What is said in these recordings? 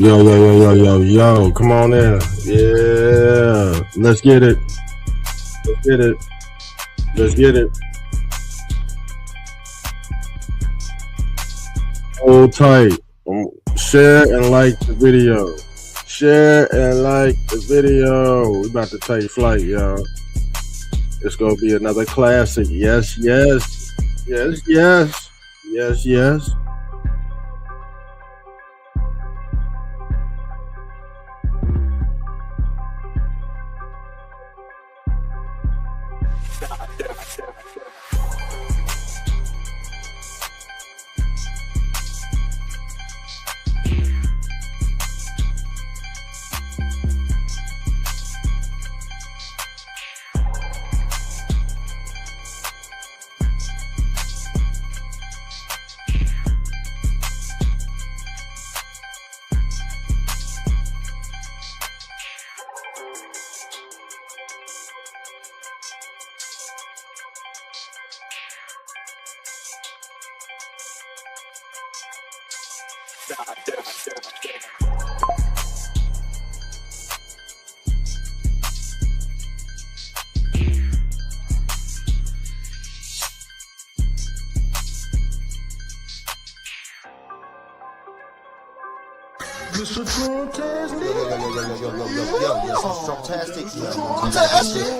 Yo. Come on in. Yeah. Let's get it. Let's get it. Let's get it. Hold tight. Share and like the video. Share and like the video. We about to take flight, y'all. It's gonna be another classic. Yes. Yes.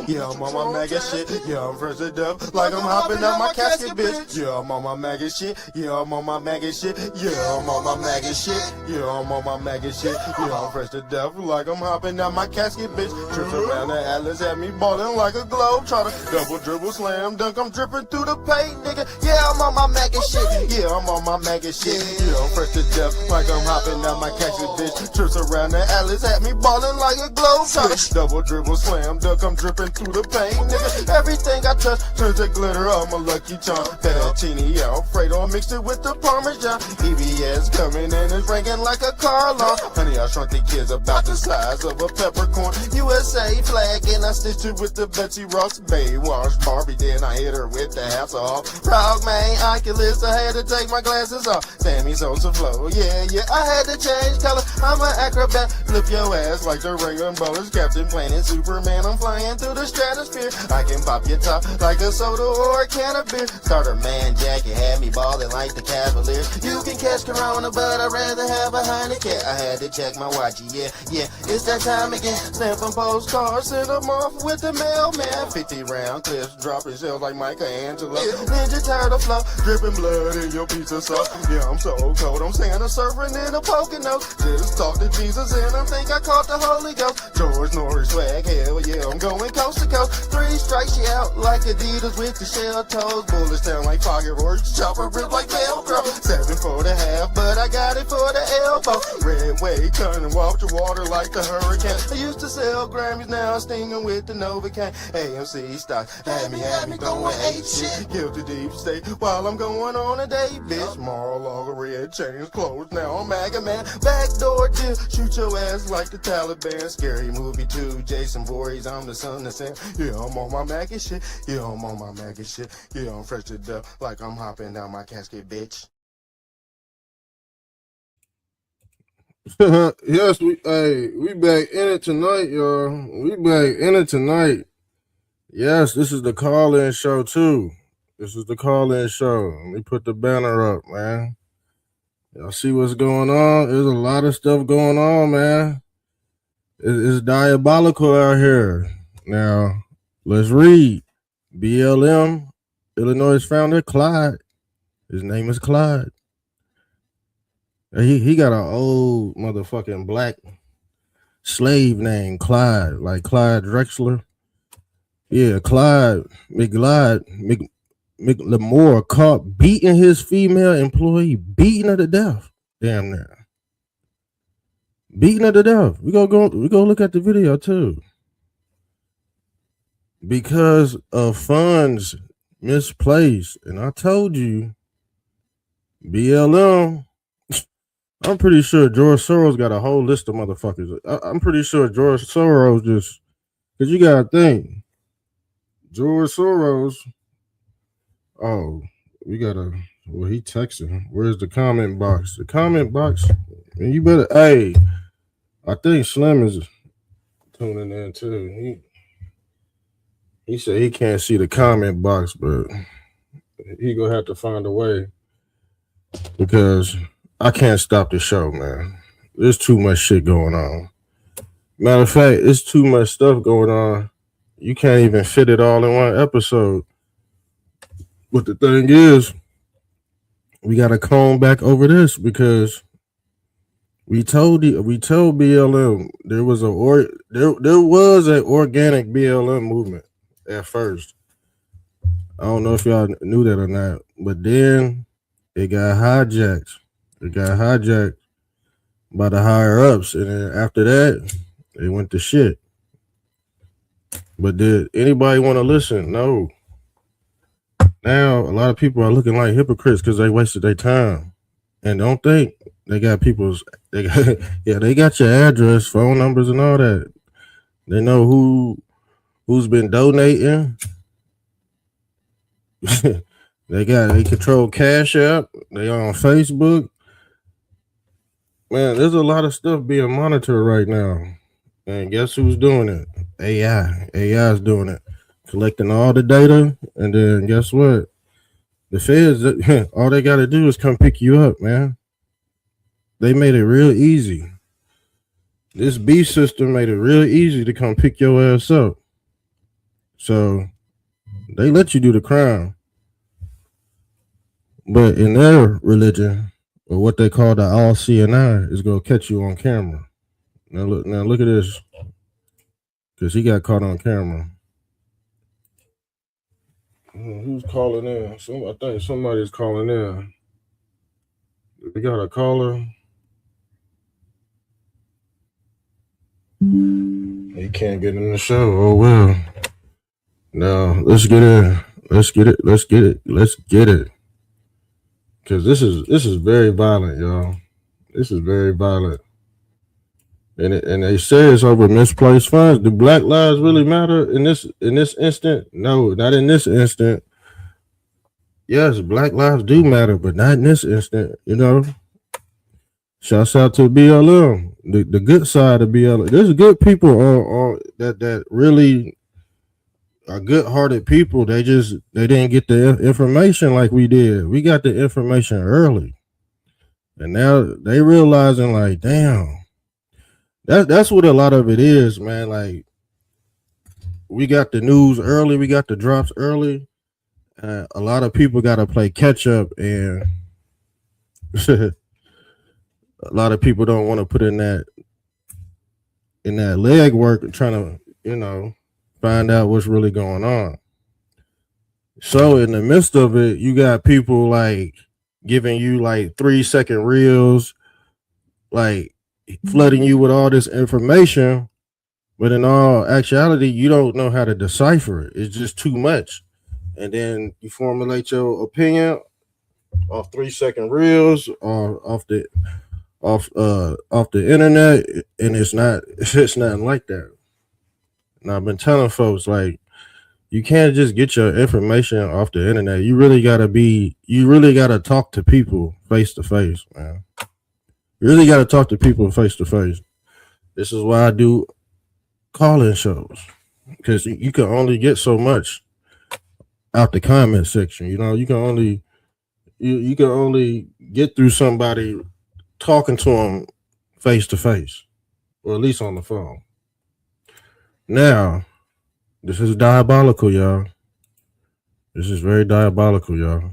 Yeah, I'm on my maggot shit. Yeah, I'm fresh to death. Like I'm hopping out my casket, bitch. Yeah, I'm on my maggot shit. Yeah, I'm on my maggot shit. Yeah, I'm on my maggot shit. Yeah, I'm on my maggot shit. Yeah, I'm fresh to death. Like I'm hopping out my casket, bitch. Trips around the Atlas, had me ballin' like a globe. Try to double dribble, slam dunk. I'm dripping through the paint, nigga. Yeah, I'm on my maggot shit. Yeah, I'm on my maggot shit. Yeah, I'm fresh to death. Like I'm hopping out my casket, bitch. Trips around the Atlas, had me ballin' like a globe. Try to double dribble, slam dunk. I'm dripping through the paint, nigga. Everything I touch turns to glitter. I'm a lucky charm. Fettuccine Alfredo mixed it with the Parmesan. EBS coming in and ringing like a car alarm. Honey, I shrunk the kids about the size of a peppercorn. USA flag and I stitched it with the Betsy Ross Baywatch Barbie. Then I hit her with the hats off. Proud man, Oculus. I had to take my glasses off. Sammy Sosa flow. Yeah. I had to change color. I'm an acrobat. Flip your ass like the ring and bowlers. Captain Planet Superman. I'm flying through the stratosphere. I can pop your top like a soda or a can of beer. Starter man jacket had me ballin' like the Cavaliers. You can catch Corona, but I'd rather have a Heineken. I had to check my watch, yeah, it's that time again. Stampin' postcards, send them off with the mailman. 50-round clips, dropping shells like Michelangelo. Ninja Turtle flow, dripping blood in your pizza sauce. Yeah, I'm so cold, I'm Santa surfing in a Pocono. Just talk to Jesus and I think I caught the Holy Ghost. George Norris swag, hell yeah, I'm going coast to coast. 3 strikes you out like Adidas with the shell toes. Bullets sound like fireworks, chopper rip like Velcro. 7 for the half, but I got it for the elbow. Red wave turning walk the water like the hurricane. I used to sell Grammys, now I'm stinging with the Novocaine. AMC stock had me going ape shit. Guilty deep state while I'm going on a date, bitch. Mar-a-Lago red chains closed, now I'm MAGA man. Backdoor deal, shoot your ass like the Taliban. Scary movie 2, Jason Voorhees, I'm the son of Sam. Yeah, I'm on my maggot shit. Yeah, I'm on my maggot shit. Yeah, I'm fresh to death like I'm hopping down my casket, bitch. Yes, we back in it tonight, y'all. We back in it tonight. Yes, this is the call-in show too. This is the call-in show. Let me put the banner up, man. Y'all see what's going on? There's a lot of stuff going on, man. It's diabolical out here. Now, let's read. BLM, Illinois founder Clyde. His name is Clyde. He got an old motherfucking black slave name, Clyde, like Clyde Drexler. Yeah, Clyde McLemore caught beating his female employee, beating her to death. Damn near. Beating her to death. We go look at the video too. Because of funds misplaced. And I told you, BLM, I'm pretty sure George Soros got a whole list of motherfuckers. I'm pretty sure George Soros just, because you got to think, George Soros, he texting. Where's the comment box? The comment box, And you better, hey, I think Slim is tuning in too. He said he can't see the comment box, but he gonna have to find a way because I can't stop the show, man. There's too much shit going on. Matter of fact, it's too much stuff going on. You can't even fit it all in one episode. But the thing is, we gotta comb back over this because we told BLM there was there was an organic BLM movement at first. I don't know if y'all knew that or not, but then it got hijacked. It got hijacked by the higher ups, and then after that, they went to shit. But did anybody want to listen? No. Now a lot of people are looking like hypocrites because they wasted their time, and don't think they got they got your address, phone numbers, and all that. They know who's been donating. They control Cash App. They on Facebook. Man, there's a lot of stuff being monitored right now. And guess who's doing it? AI. AI is doing it. Collecting all the data. And then guess what? The feds, all they got to do is come pick you up, man. They made it real easy. This B system made it real easy to come pick your ass up. So they let you do the crime. But in their religion, or what they call the all seeing eye, is going to catch you on camera. Now look at this. Because he got caught on camera. Who's calling in? I think somebody's calling in. We got a caller. He can't get in the show. Oh well. Now let's get in. Let's get it. Because this is very violent, y'all. This is very violent. And they say it's over misplaced funds. Do Black lives really matter in this instant? No, not in this instant. Yes, Black lives do matter, but not in this instant. You know. Shouts out to BLM, the good side of BLM. There's good people on that really are good-hearted people. They didn't get the information like we did. We got the information early, and now they realizing like, damn. That's what a lot of it is, man. Like, we got the news early, we got the drops early. A lot of people got to play catch up, and a lot of people don't want to put in that leg work trying to, find out what's really going on. So in the midst of it, you got people like giving you like 3-second reels, like flooding you with all this information, but in all actuality, you don't know how to decipher it. It's just too much. And then you formulate your opinion off 3-second reels or off the internet, and it's nothing like that. And I've been telling folks, like, you can't just get your information off the internet. You really gotta talk to people face to face, man. You really gotta talk to people face to face. This is why I do call-in shows, because you can only get so much out the comment section. You can only get through somebody talking to them face to face, or at least on the phone. Now, this is diabolical, y'all. This is very diabolical, y'all.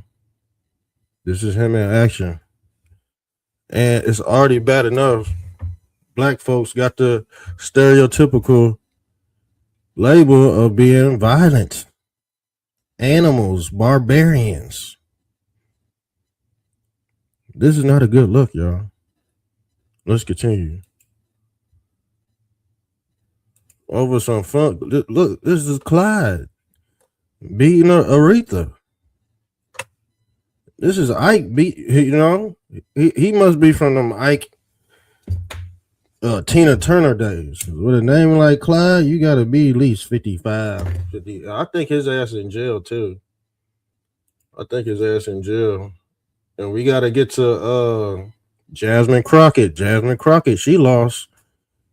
This is him in action. And it's already bad enough. Black folks got the stereotypical label of being violent, animals, barbarians. This is not a good look, y'all. Let's continue. Over some fun. Look, this is Clyde beating Aretha. This is Ike. He must be from them Ike Tina Turner days. With a name like Clyde, you got to be at least 55, 50. I think his ass in jail too. And we got to get to Jasmine Crockett, she lost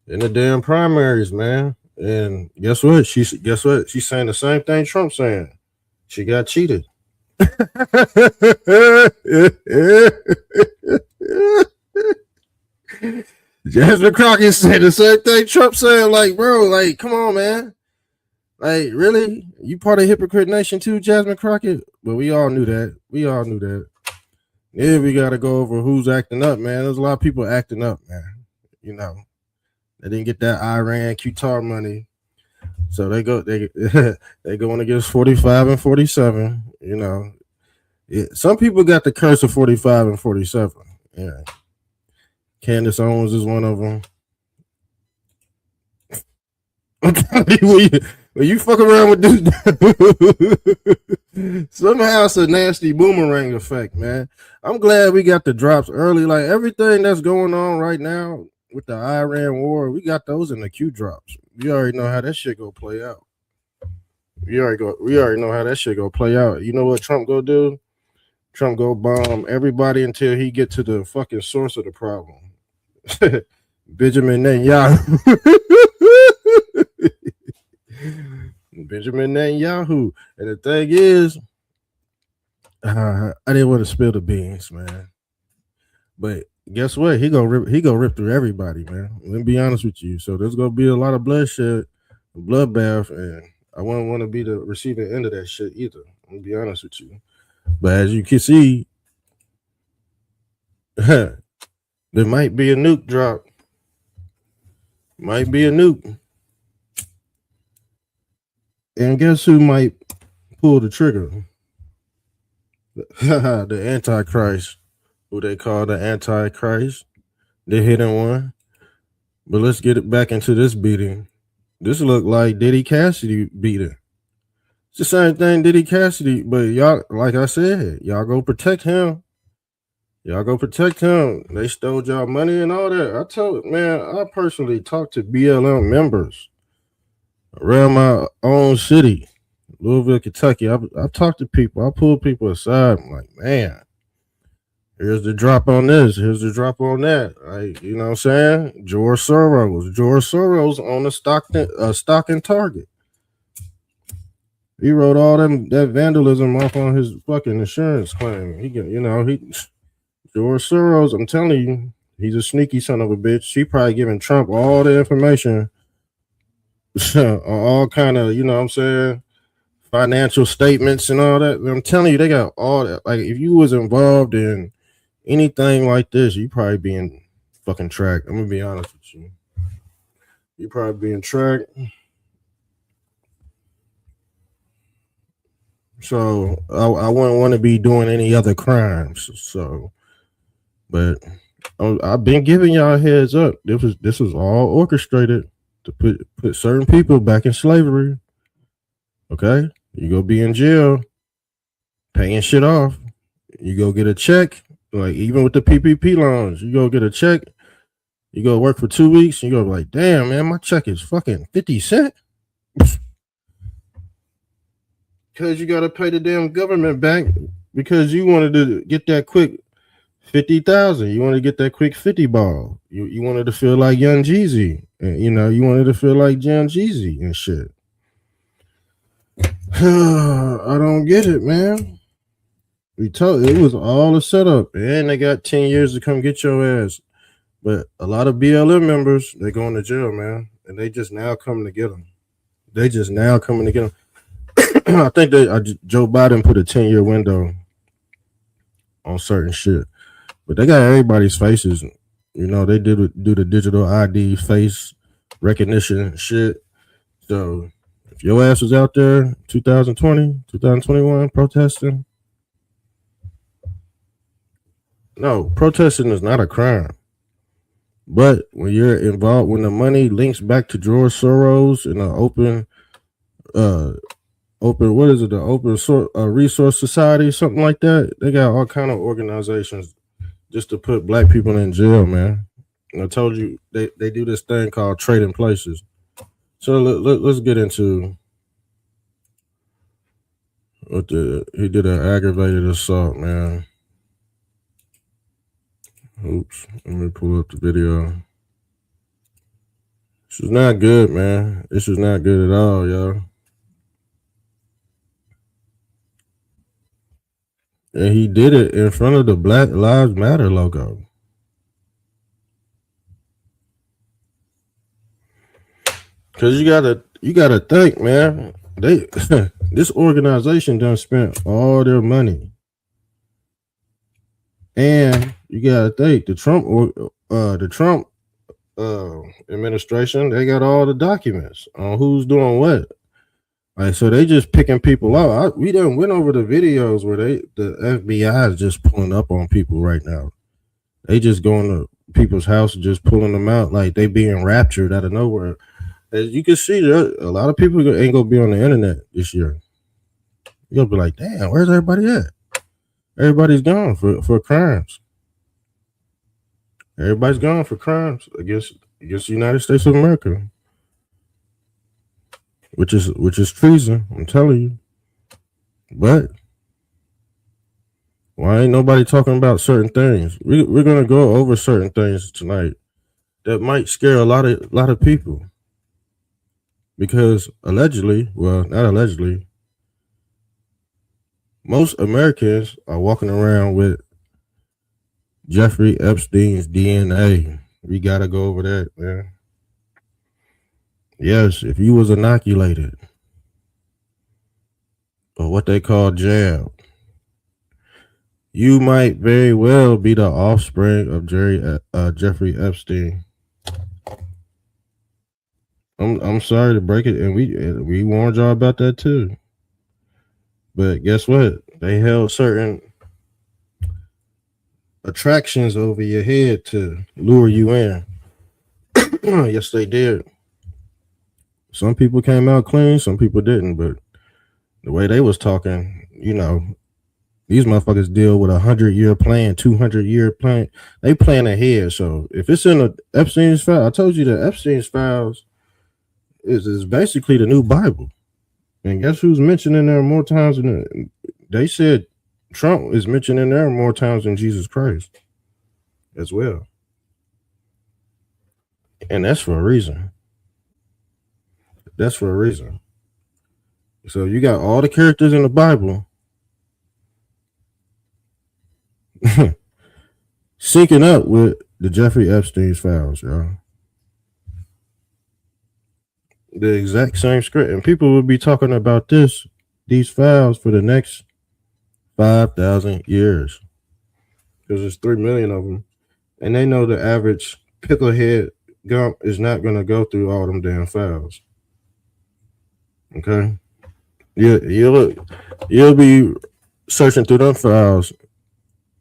in the damn primaries, man. And guess what? She's saying the same thing Trump's saying. She got cheated. Jasmine Crockett said the same thing Trump saying. Like, bro, like, come on, man. Like, really? You part of Hypocrite Nation too, Jasmine Crockett? But we all knew that. Yeah, we got to go over who's acting up, man. There's a lot of people acting up, man. You know, they didn't get that Iran Qatar money, so they going against 45 and 47. You know, some people got the curse of 45 and 47. Yeah, Candace Owens is one of them. When you fuck around with this, somehow it's a nasty boomerang effect, man. I'm glad we got the drops early. Like everything that's going on right now with the Iran war, we got those in the Q drops. We already know how that shit go play out. We already know how that shit go play out. You know what Trump go do? Trump go bomb everybody until he get to the fucking source of the problem. Benjamin Netanyahu. Benjamin Netanyahu. And the thing is, I didn't want to spill the beans, man. But guess what? He go rip through everybody, man. Let me be honest with you. So there's gonna be a lot of bloodshed, bloodbath, and I wouldn't want to be the receiving end of that shit either. I'm gonna be honest with you. But as you can see, there might be a nuke drop. Might be a nuke. And guess who might pull the trigger? The Antichrist, who they call the Antichrist, the hidden one. But let's get it back into this beating. This looked like Diddy Cassidy beating. It's the same thing Diddy Cassidy, but y'all, like I said, y'all go protect him. They stole y'all money and all that. I personally talked to BLM members around my own city, Louisville, Kentucky. I've talked to people. I pulled people aside. I'm like, man, here's the drop on this. Here's the drop on that. Like, you know what I'm saying? George Soros on the Stockton Target. He wrote all that vandalism off on his fucking insurance claim. George Soros, I'm telling you, he's a sneaky son of a bitch. He probably giving Trump all the information on all kind of, you know what I'm saying, financial statements and all that. I'm telling you, they got all that. Like, if you was involved in anything like this, you probably being fucking tracked. I'm gonna be honest with you. You probably being tracked. So I wouldn't want to be doing any other crimes. So, but I've been giving y'all a heads up. This was all orchestrated to put certain people back in slavery. Okay, you go be in jail, paying shit off. You go get a check, like even with the PPP loans, you go get a check. You go work for 2 weeks, and you go like, damn man, my check is fucking 50 cents. Because you got to pay the damn government back because you wanted to get that quick 50,000. You want to get that quick 50 ball. You wanted to feel like Young Jeezy. And, you know, you wanted to feel like Young Jeezy and shit. I don't get it, man. It was all a setup. And they got 10 years to come get your ass. But a lot of BLM members, they're going to jail, man. And they just now coming to get them. I think Joe Biden put a 10-year window on certain shit, but they got everybody's faces. You know, they do the digital ID face recognition shit. So if your ass was out there 2020, 2021 protesting, no, protesting is not a crime. But when you're involved, when the money links back to George Soros in an open, what is it? The Open Resource Society, something like that. They got all kind of organizations just to put black people in jail, man. And I told you they do this thing called trading places. So let's get into he did an aggravated assault, man. Oops, let me pull up the video. This is not good, man. This is not good at all, y'all. And he did it in front of the Black Lives Matter logo. Cause you gotta think, man. They this organization done spent all their money, and you gotta think the Trump administration, they got all the documents on who's doing what. Like, so they just picking people out. We done went over the videos where the FBI is just pulling up on people right now. They just going to people's house and just pulling them out like they being raptured out of nowhere. As you can see, a lot of people ain't gonna be on the internet this year. You'll be like, damn, where's everybody at? Everybody's gone for crimes. Everybody's gone for crimes against the United States of America, which is treason. I'm telling you. But why ain't nobody talking about certain things? We're gonna go over certain things tonight that might scare a lot of people, because allegedly, well, not allegedly, most Americans are walking around with Jeffrey Epstein's DNA. We gotta go over that, man. Yes, if you was inoculated or what they call jabbed, you might very well be the offspring of Jeffrey Epstein. I'm sorry to break it, and we warned y'all about that too. But guess what? They held certain attractions over your head to lure you in. Yes, they did. Some people came out clean, some people didn't. But the way they was talking, these motherfuckers deal with 100-year plan, 200-year plan. They plan ahead. So if it's in the Epstein's file, I told you that Epstein's files is basically the new Bible. And guess who's mentioned in there more times than they said Trump is mentioned in there more times than Jesus Christ as well. And that's for a reason. That's for a reason. So you got all the characters in the Bible syncing up with the Jeffrey Epstein's files, y'all. The exact same script. And people will be talking about these files for the next 5,000 years. Because there's 3 million of them. And they know the average picklehead gump is not going to go through all them damn files. Okay? You'll be searching through them files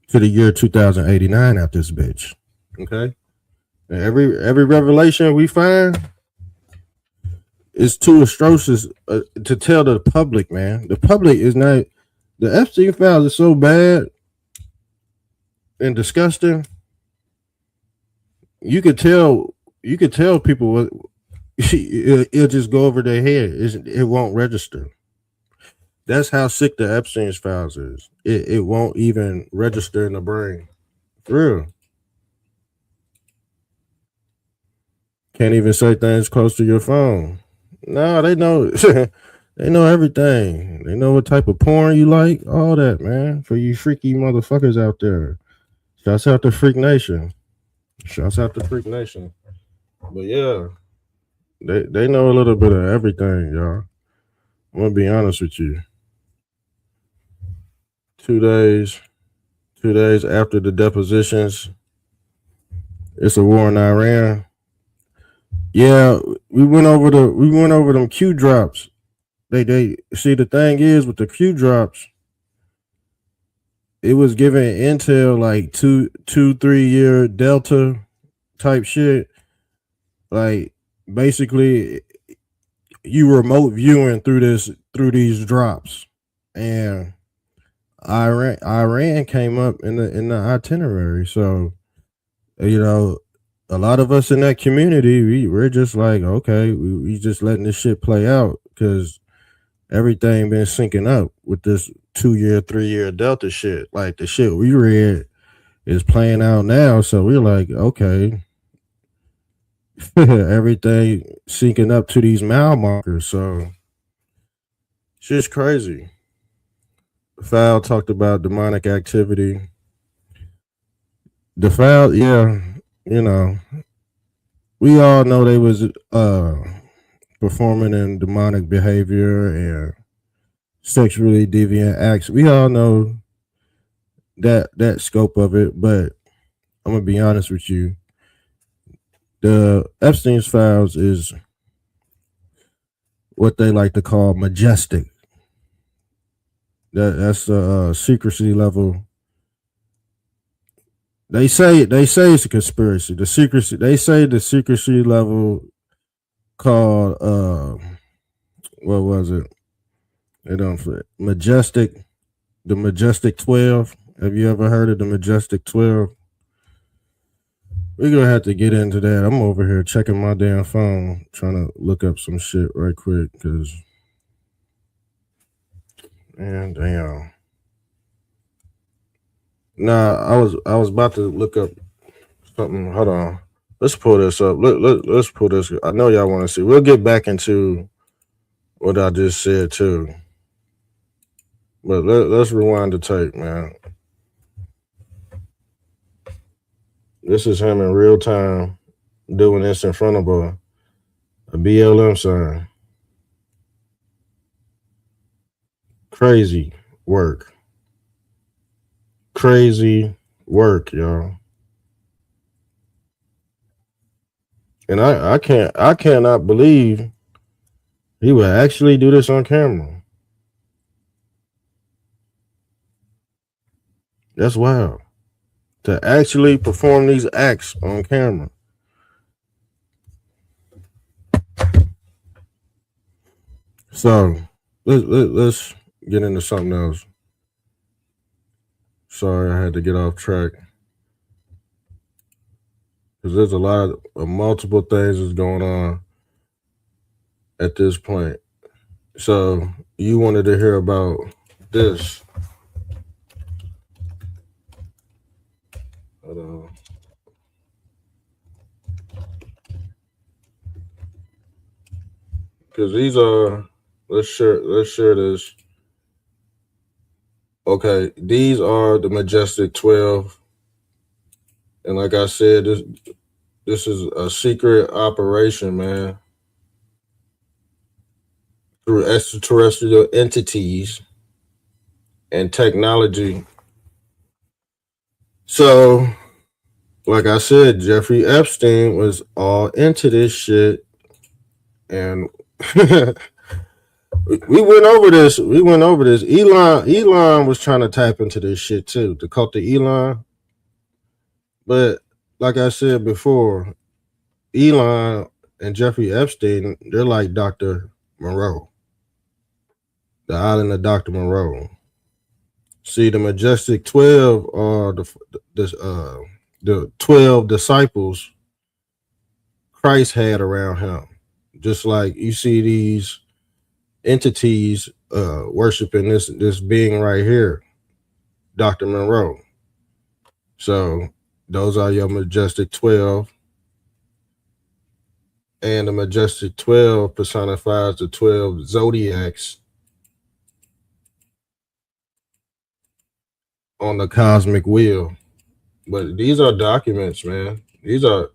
to the year 2089 out this bitch. Okay? And every revelation we find is too atrocious to tell the public, man. The public is not. The Epstein files are so bad and disgusting. You could tell people what it'll just go over their head. It won't register. That's how sick the Epstein's files is. It won't even register in the brain. For real. Can't even say things close to your phone. No, they know. They know everything. They know what type of porn you like. All that, man. For you freaky motherfuckers out there. Shouts out to Freak Nation. Shouts out to Freak Nation. But yeah, they know a little bit of everything, y'all. I'm gonna be honest with you. 2 days after the depositions, it's a war in Iran. Yeah, we went over them Q drops. They see, the thing is with the Q drops, it was giving intel like 2-3 year Delta type shit. Like basically you remote viewing through these drops. And Iran came up in the itinerary. So, a lot of us in that community, we're just like, okay, we just letting this shit play out because everything been syncing up with this 2 year, 3 year Delta shit. Like the shit we read is playing out now. So we're like, okay, everything syncing up to these mile markers. So it's just crazy. Fowl talked about demonic activity. The fowl, yeah, you know, we all know they was performing in demonic behavior and sexually deviant acts. We all know that scope of it, but I'm gonna be honest with you. The Epstein's files is what they like to call majestic. That's the secrecy level. They say it's a conspiracy. The secrecy, they say the secrecy level called what was it? They don't majestic, the majestic 12. Have you ever heard of the majestic 12? We're gonna have to get into that. I'm over here checking my damn phone, trying to look up some shit right quick, because man, damn. Nah, I was about to look up something. Hold on. Let's pull this up. Let's pull this. I know y'all want to see. We'll get back into what I just said too. But let's rewind the tape, man. This is him in real time doing this in front of a BLM sign. Crazy work. Crazy work, y'all. And I cannot believe he would actually do this on camera. That's wild. To actually perform these acts on camera. So let's get into something else. Sorry, I had to get off track. Because there's a lot of multiple things that's going on at this point. So you wanted to hear about this. Hold on. Because these are, let's share this. Okay, these are the majestic 12. And like I said, this is a secret operation, man, through extraterrestrial entities and technology. So, like I said, Jeffrey Epstein was all into this shit, and we went over this. Elon was trying to tap into this shit too, the cult of Elon. But like I said before, Elon and Jeffrey Epstein, they're like Dr. Moreau, the island of Dr. Moreau. See, the majestic 12 are the 12 disciples Christ had around him. Just like you see these entities worshiping this being right here, Dr. Monroe. So those are your majestic 12. And the majestic 12 personifies the 12 zodiacs on the cosmic wheel. But these are documents, man. These are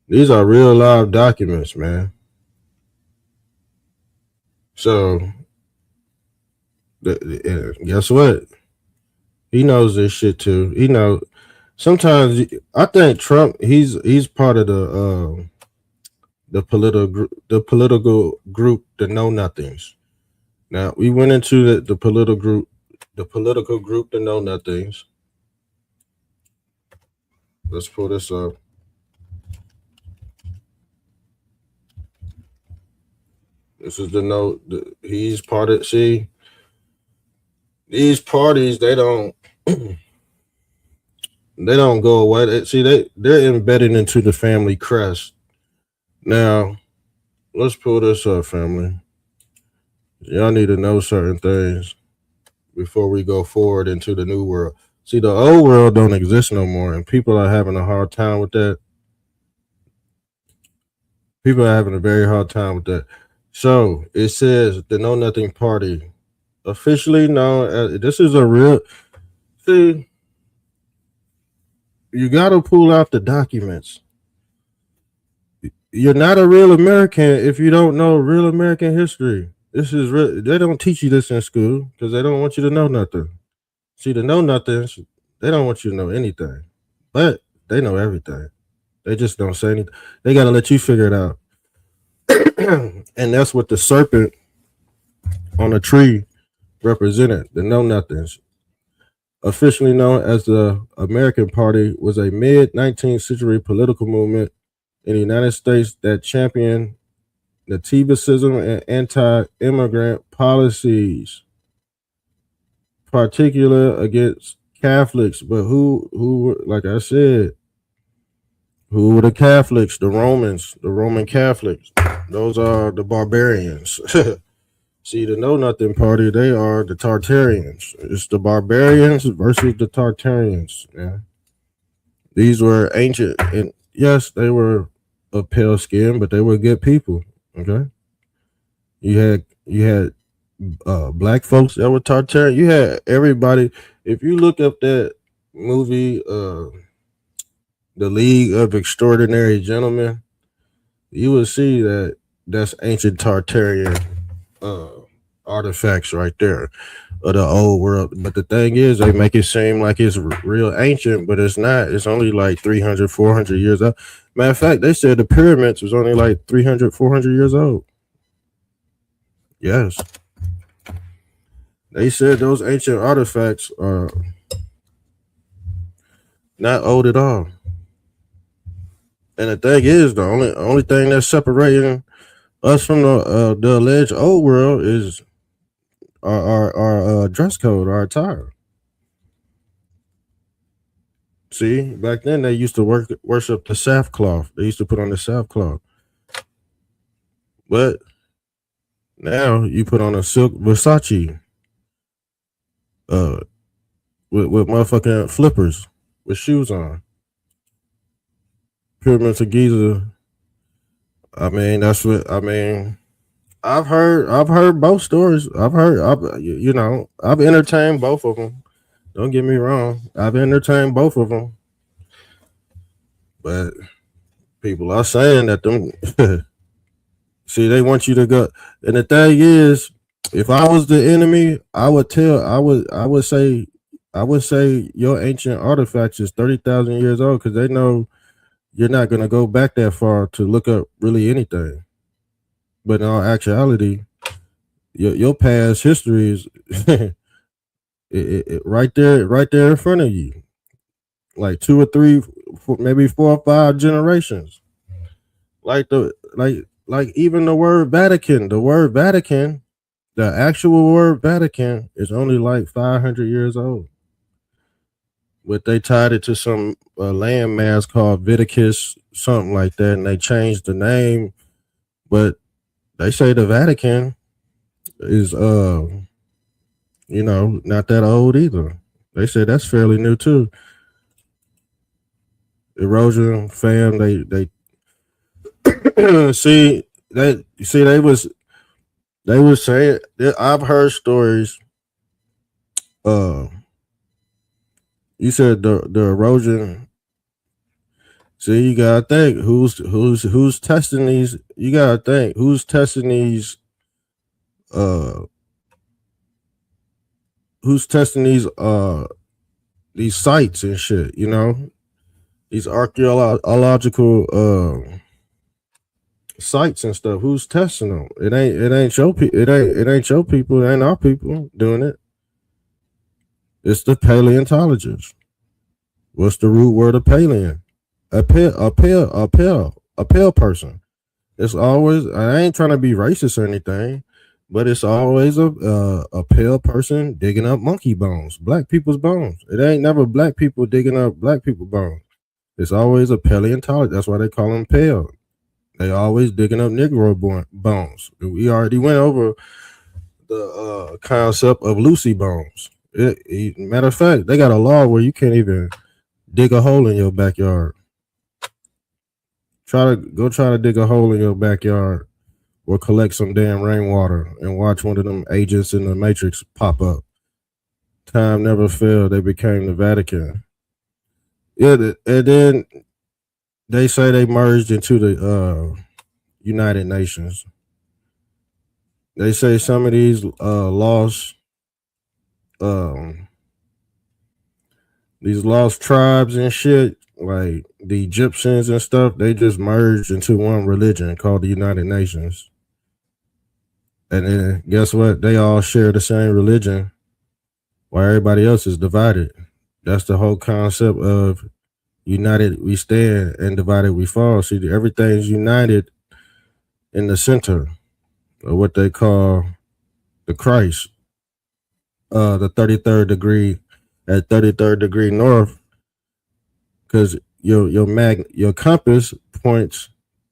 real live documents, man. So guess what? He knows this shit too. He knows. Sometimes I think Trump, he's part of the political group, the Know Nothings. Now we went into the political group, the Know Nothings. Let's pull this up. This is the note. He's part of. See, these parties, they don't go away. They're embedded into the family crest. Now, let's pull this up, family. Y'all need to know certain things before we go forward into the new world. See, the old world don't exist no more, and people are having a hard time with that. People are having a very hard time with that. So it says the Know Nothing Party, officially known as, this is a real. See, you got to pull out the documents. You're not a real American if you don't know real American history. This is real. They don't teach you this in school because they don't want you to know nothing. See, the know nothings, they don't want you to know anything, but they know everything. They just don't say anything. They got to let you figure it out. And that's what the serpent on a tree represented. The know nothings, officially known as the American Party, was a mid 19th century political movement in the United States that championed nativism and anti-immigrant policies, particular against Catholics. But who, like I said, who were the Catholics? The Romans, the Roman Catholics. Those are the barbarians. See, the Know Nothing Party, they are the Tartarians. It's the barbarians versus the Tartarians. Yeah. These were ancient, and yes, they were of pale skin, but they were good people. Okay. You had black folks that were Tartarian. You had everybody. If you look up that movie, The League of Extraordinary Gentlemen, you will see that that's ancient Tartarian artifacts right there of the old world. But the thing is, they make it seem like it's real ancient, but it's not. It's only like 300, 400 years old. Matter of fact, they said the pyramids was only like 300, 400 years old. Yes. They said those ancient artifacts are not old at all. And the thing is, the only thing that's separating us from the alleged old world is our dress code, our attire. See, back then they used to worship the sackcloth. They used to put on the sackcloth. But now you put on a silk Versace, with motherfucking flippers with shoes on. Pyramids of Giza. I mean, that's what I mean. I've heard both stories. I've entertained both of them. Don't get me wrong. I've entertained both of them. But people are saying that them see, they want you to go. And the thing is, if I was the enemy, I would say your ancient artifacts is 30,000 years old because they know you're not going to go back that far to look up really anything. But in all actuality, your past history is right there in front of you, like 2 or 3, maybe 4 or 5 generations. Like even the word Vatican, the actual word Vatican is only like 500 years old. But they tied it to some landmass called Viticus, something like that, and they changed the name. But they say the Vatican is not that old either. They say that's fairly new too. Erosion fam, they see they was saying, I've heard stories. You said the erosion. See, you gotta think who's testing these. You gotta think who's testing these. Who's testing these sites and shit. You know, these archaeological sites and stuff. Who's testing them? It ain't your people. It ain't your people. It ain't our people doing it. It's the paleontologists. What's the root word of paleo? A pale person. It's always. I ain't trying to be racist or anything, but it's always a pale person digging up monkey bones, black people's bones. It ain't never black people digging up black people bones. It's always a paleontologist. That's why they call them pale. They always digging up Negro bones. We already went over the concept of Lucy bones. Matter of fact, they got a law where you can't even dig a hole in your backyard. Try to dig a hole in your backyard or collect some damn rainwater and watch one of them agents in the Matrix pop up. Time never failed. They became the Vatican. Yeah, and then they say they merged into the United Nations. They say some of these um, lost tribes and shit, like the Egyptians and stuff, they just merged into one religion called the United Nations. And then guess what? They all share the same religion while everybody else is divided. That's the whole concept of united we stand and divided we fall. See, everything's united in the center of what they call the Christ. The 33rd degree at 33rd degree north, because your compass points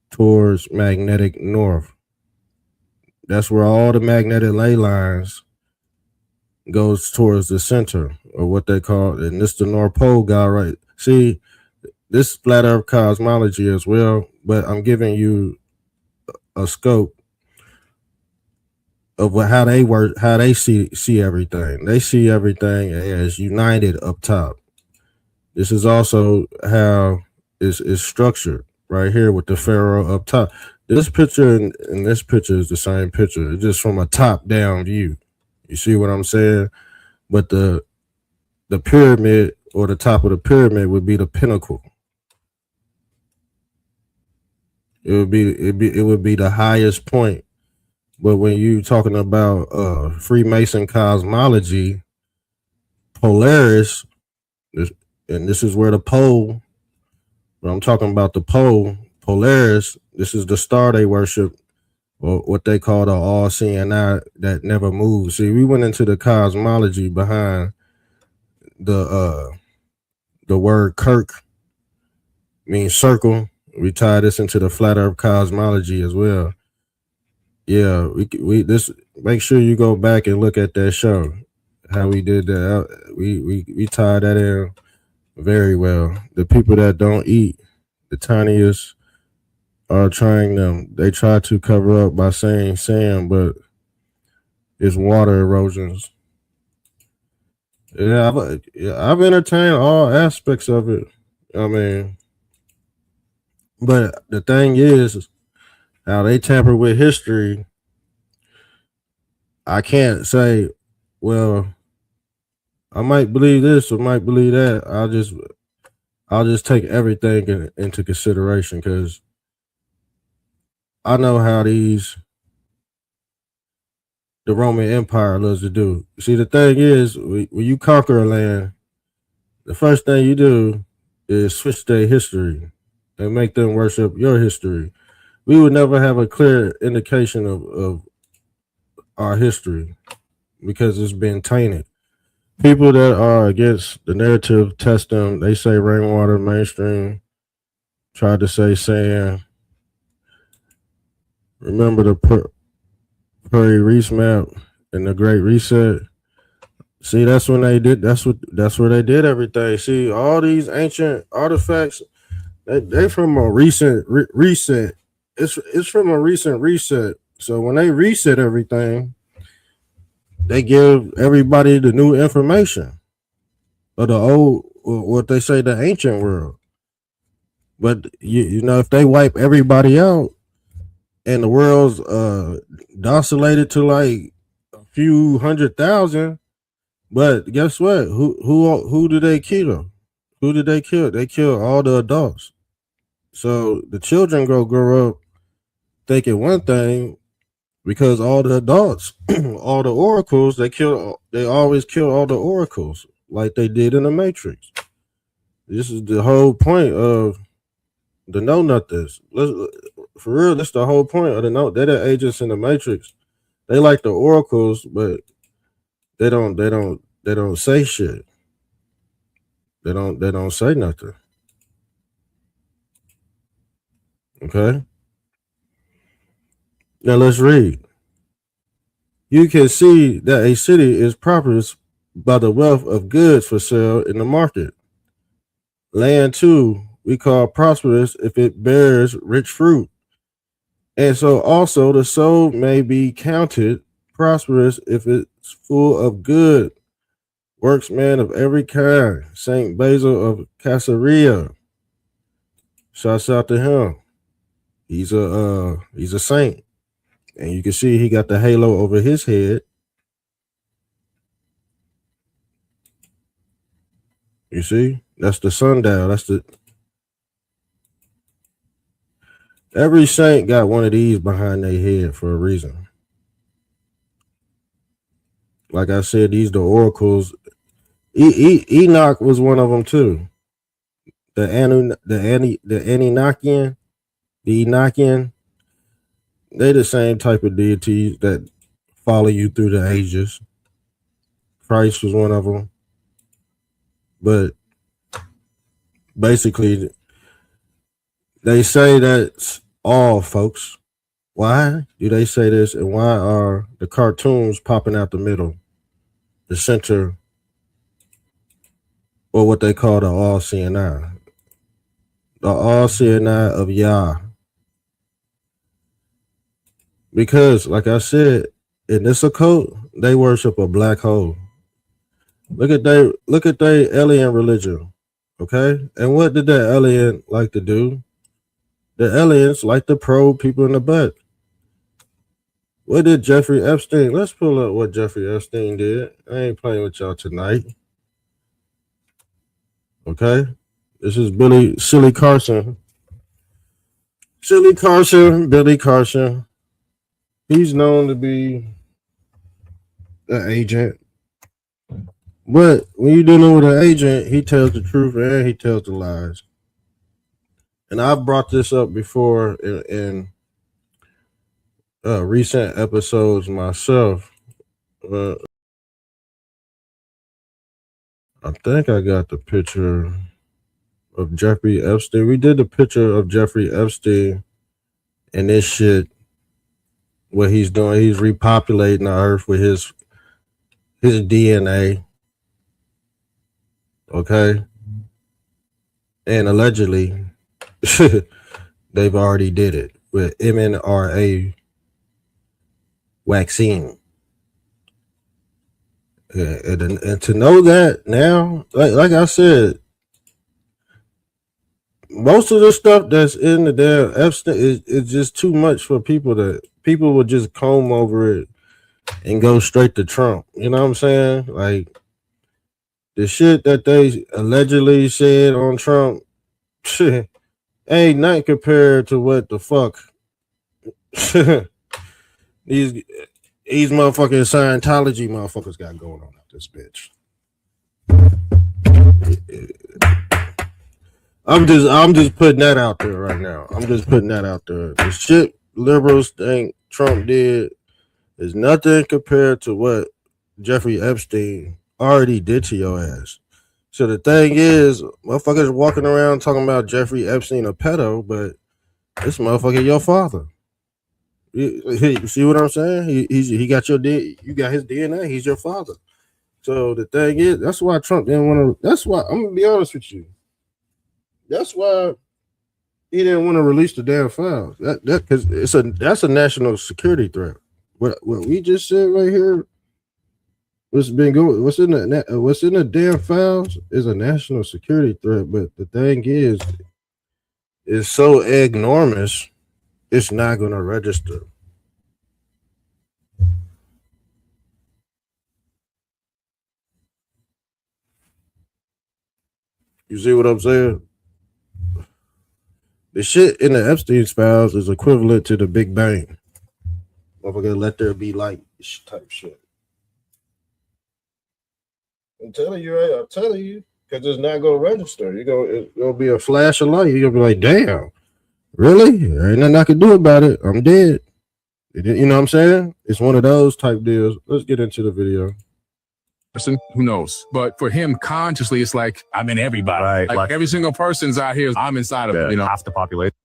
towards magnetic north. That's where all the magnetic ley lines goes towards the center, or what they call, and this the North Pole guy, right? See, this flat Earth cosmology as well, but I'm giving you a scope of how they work, how they see everything. They see everything as united up top. This is also how it's structured right here with the pharaoh up top. This picture and this picture is the same picture. It's just from a top down view. You see what I'm saying? But the pyramid, or the top of the pyramid, would be the pinnacle. It would be the highest point. But when you talking about Freemason cosmology, Polaris, and this is where the pole, but I'm talking about the pole, Polaris, this is the star they worship, or what they call the all-seeing eye that never moves. See, we went into the cosmology behind the word Kirk means circle. We tie this into the flat Earth cosmology as well. Yeah, we this. Make sure you go back and look at that show. How we did that. We tied that in very well. The people that don't eat the tiniest are trying them. They try to cover up by saying sand, but it's water erosions. Yeah, I've entertained all aspects of it. I mean, but the thing is, how they tamper with history. I can't say, well, I might believe this or might believe that. I'll just take everything into consideration, because I know how the Roman Empire loves to do. See, the thing is, when you conquer a land, the first thing you do is switch their history and make them worship your history. We would never have a clear indication of our history because it's been tainted. People that are against the narrative test them. They say rainwater mainstream. Tried to say sand. Remember the Prairie Reese map and the Great Reset. See, that's when they did. That's where they did everything. See, all these ancient artifacts, they from a recent reset. It's from a recent reset. So when they reset everything, they give everybody the new information of the old, what they say, the ancient world. But you know, if they wipe everybody out and the world's oscillated to like a few 100,000, but guess what? Who did they kill? Who did they kill? They killed all the adults. So the children grow up thinking one thing, because all the adults, all the oracles, they always kill all the oracles like they did in the Matrix. This is the whole point of the know nothings. For real, that's the whole point of the know. They're the agents in the Matrix. They like the oracles, but they don't say shit. They don't say nothing. Okay. Now let's read. You can see that a city is by the wealth of goods for sale in the market. Land too, we call prosperous if it bears rich fruit. And so also the soul may be counted prosperous if it's full of good works, man, of every kind. Saint Basil of Caesarea. Shouts out to him. He's a saint. And you can see he got the halo over his head. You see? That's the sundial. That's the every saint got one of these behind their head for a reason. Like I said, these the oracles. Enoch was one of them too. The Enochian, they the same type of deities that follow you through the ages. Christ was one of them. But basically, they say that's all, folks. Why do they say this, and why are the cartoons popping out the middle, the center, or what they call the all-seeing eye? The all-seeing eye of Yah. Because, like I said, in this occult, they worship a black hole. Look at their alien religion, okay? And what did that alien like to do? The aliens like to probe people in the butt. What did Jeffrey Epstein? Let's pull up what Jeffrey Epstein did. I ain't playing with y'all tonight. Okay? This is Silly Carson. Billy Carson. He's known to be an agent. But when you're dealing with an agent, he tells the truth and he tells the lies. And I've brought this up before in recent episodes myself. I think I got the picture of Jeffrey Epstein. We did the picture of Jeffrey Epstein and this shit. What he's doing, he's repopulating the earth with his DNA. Okay? And allegedly, they've already did it with mRNA vaccine. And to know that now, like I said, most of the stuff that's in the damn Epstein is just too much for people would just comb over it and go straight to Trump. You know what I'm saying? Like the shit that they allegedly said on Trump ain't nothing compared to what the fuck these motherfucking Scientology motherfuckers got going on at this bitch. I'm just putting that out there right now. I'm just putting that out there. The shit liberals think Trump did is nothing compared to what Jeffrey Epstein already did to your ass. So the thing is, motherfuckers walking around talking about Jeffrey Epstein a pedo, but this motherfucker your father. You see what I'm saying? He got you got his DNA. He's your father. So the thing is, that's why Trump didn't want to. That's why I'm gonna be honest with you. That's why he didn't want to release the damn files. That because that's a national security threat. What we just said right here, what's been going, what's in the damn files is a national security threat. But the thing is, it's so enormous, it's not gonna register. You see what I'm saying? The shit in the Epstein's files is equivalent to the Big Bang. Motherfucker, let there be light type shit. I'm telling you, right? I'm telling you, because it's not gonna register. It's gonna be a flash of light. You're gonna be like, damn, really? There ain't nothing I can do about it. I'm dead. You know what I'm saying? It's one of those type deals. Let's get into the video. Who knows? But for him, consciously, it's like I'm in everybody. Right. Like every single person's out here, I'm inside of it. You know, half the population.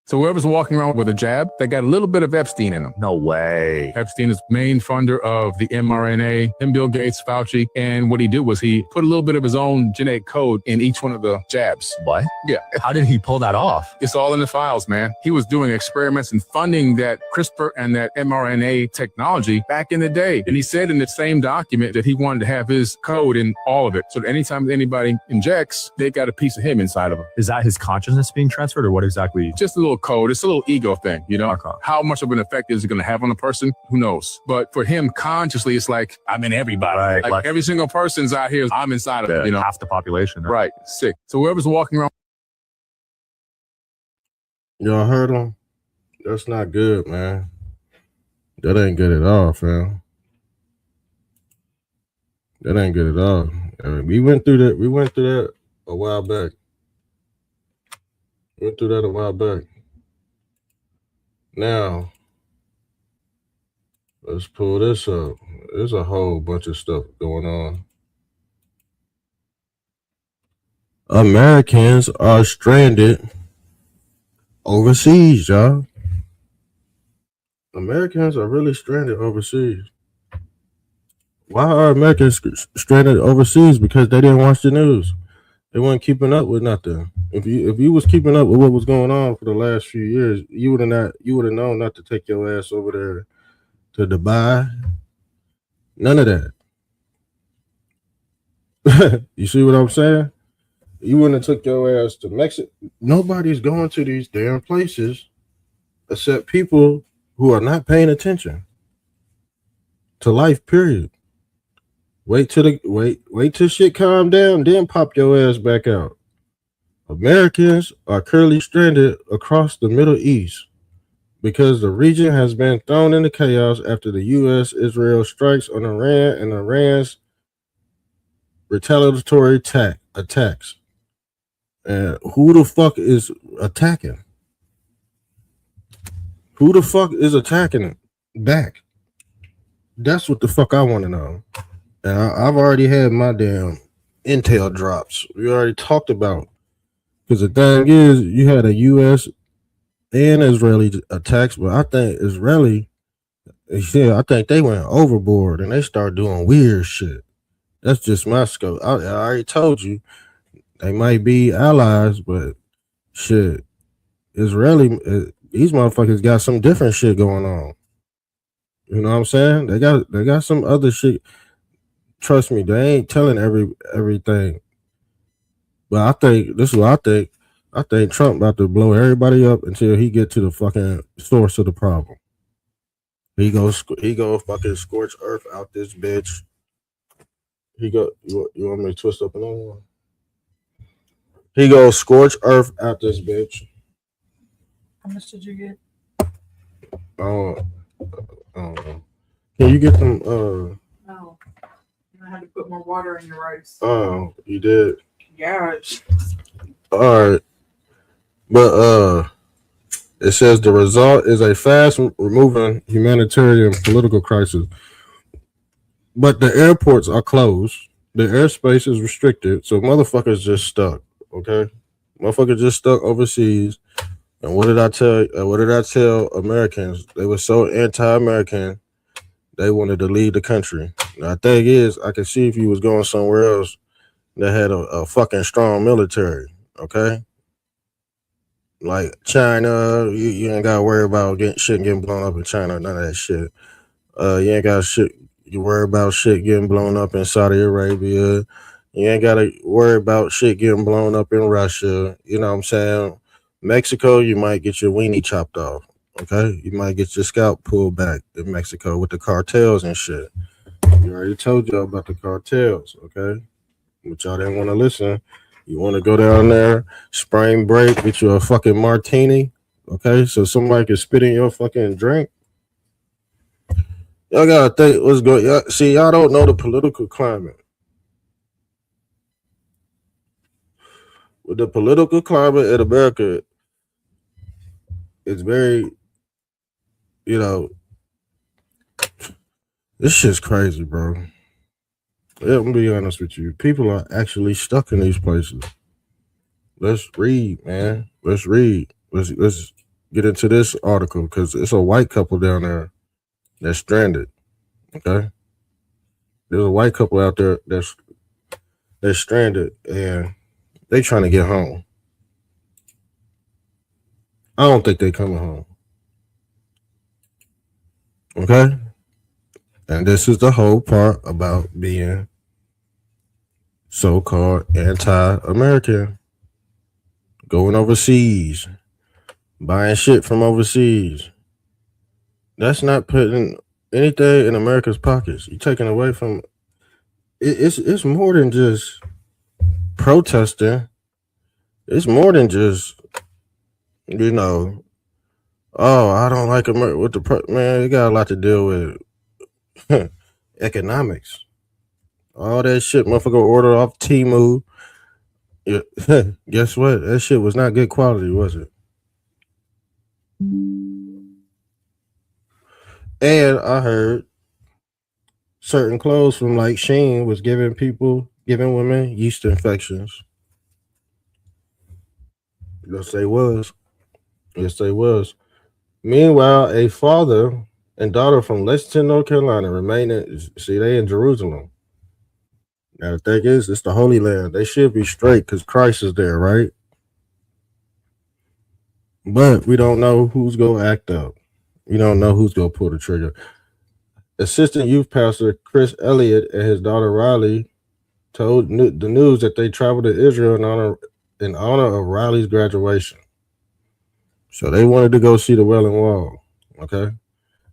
So whoever's walking around with a jab, they got a little bit of Epstein in them. No way. Epstein is main funder of the mRNA, and Bill Gates, Fauci. And what he did was he put a little bit of his own genetic code in each one of the jabs. What? Yeah. How did he pull that off? It's all in the files, man. He was doing experiments and funding that CRISPR and that mRNA technology back in the day. And he said in the same document that he wanted to have his code in all of it. So that anytime anybody injects, they got a piece of him inside of them. Is that his consciousness being transferred, or what exactly? Just a little code. It's a little ego thing, you know? Okay. How much of an effect is it going to have on a person? Who knows? But for him, consciously, it's like, I'm in everybody. Right. Like every single person's out here, I'm inside of it, you know? Half the population. Right. Sick. So whoever's walking around. Y'all heard him? That's not good, man. That ain't good at all, fam. That ain't good at all. We went through that a while back. Went through that a while back. Now, let's pull this up. There's a whole bunch of stuff going on. Americans are stranded overseas, y'all. Americans are really stranded overseas. Why are Americans stranded overseas? Because they didn't watch the news. They weren't keeping up with nothing. If you was keeping up with what was going on for the last few years, you would have known not to take your ass over there to Dubai. None of that. You see what I'm saying? You wouldn't have took your ass to Mexico. Nobody's going to these damn places except people who are not paying attention to life, period. Wait till shit calm down, then pop your ass back out. Americans are currently stranded across the Middle East because the region has been thrown into chaos after the U.S.-Israel strikes on Iran and Iran's retaliatory attacks. And who the fuck is attacking? Who the fuck is attacking it back? That's what the fuck I want to know. And I've already had my damn intel drops. We already talked about. Because the thing is, you had a U.S. and Israeli attacks, but I think I think they went overboard and they started doing weird shit. That's just my scope. I already told you they might be allies, but shit, these motherfuckers got some different shit going on. You know what I'm saying? They got some other shit. Trust me, they ain't telling everything. But I think this is what I think. I think Trump about to blow everybody up until he get to the fucking source of the problem. He go fucking scorch earth out this bitch. You want me to twist up another one? He go scorch earth out this bitch. How much did you get? I don't know. Can you get them? No. I had to put more water in your rice. Oh, you did. Yes. All right, but it says the result is a fast removing humanitarian political crisis. But the airports are closed. The airspace is restricted, so motherfuckers just stuck. Okay, motherfuckers just stuck overseas. And what did I tell Americans? They were so anti-American, they wanted to leave the country. Now, the thing is, I can see if you was going somewhere else that had a fucking strong military, okay? Like China, you ain't got to worry about getting blown up in China, none of that shit. You ain't got you worry about shit getting blown up in Saudi Arabia. You ain't got to worry about shit getting blown up in Russia. You know what I'm saying? Mexico, you might get your weenie chopped off, okay? You might get your scalp pulled back in Mexico with the cartels and shit. You already told y'all about the cartels, okay? But y'all didn't want to listen. You want to go down there, spring break, get you a fucking martini, okay? So somebody can spit in your fucking drink. Y'all gotta think what's good. See, y'all don't know the political climate. With the political climate in America, it's very, this shit's crazy, bro. Yeah, I'm gonna be honest with you. People are actually stuck in these places. Let's read, man. Let's read. Let's get into this article because it's a white couple down there that's stranded. Okay, there's a white couple out there that's stranded and they trying to get home. I don't think they coming home. Okay, and this is the whole part about being so-called anti-American, going overseas, buying shit from overseas. That's not putting anything in America's pockets. You're taking away from it. It's more than just protesting. It's more than just, you know, oh, I don't like America. With the man, it got a lot to deal with economics. All that shit, motherfucker, order off Temu. Yeah. Guess what? That shit was not good quality, was it? And I heard certain clothes from like Shein was giving women yeast infections. Yes, they was. Yes, they was. Meanwhile, a father and daughter from Lexington, North Carolina, they in Jerusalem. Now the thing is, it's the Holy Land. They should be straight because Christ is there, right? But we don't know who's gonna act up. We don't know who's gonna pull the trigger. Assistant youth pastor Chris Elliott and his daughter Riley told the news that they traveled to Israel in honor of Riley's graduation. So they wanted to go see the Wailing Wall. Okay.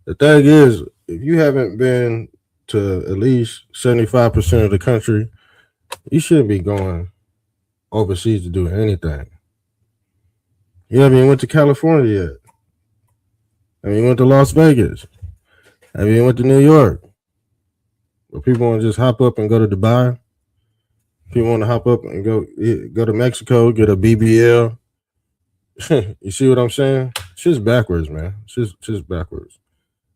The thing is, if you haven't been to at least 75% of the country, you shouldn't be going overseas to do anything. You haven't even went to California yet. I mean, you went to Las Vegas. I mean, you went to New York. But people want to just hop up and go to Dubai. People want to hop up and go to Mexico, get a BBL. You see what I'm saying? Shit's backwards, man. Shit's backwards.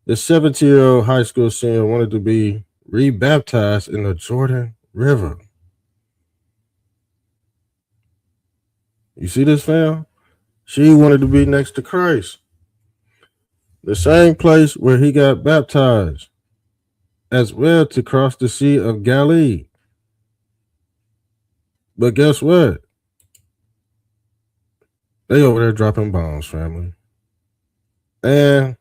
This 17-year-old high school senior wanted to be rebaptized in the Jordan River. You see this, fam? She wanted to be next to Christ. The same place where he got baptized, as well, to cross the Sea of Galilee. But guess what? They over there dropping bombs, family. And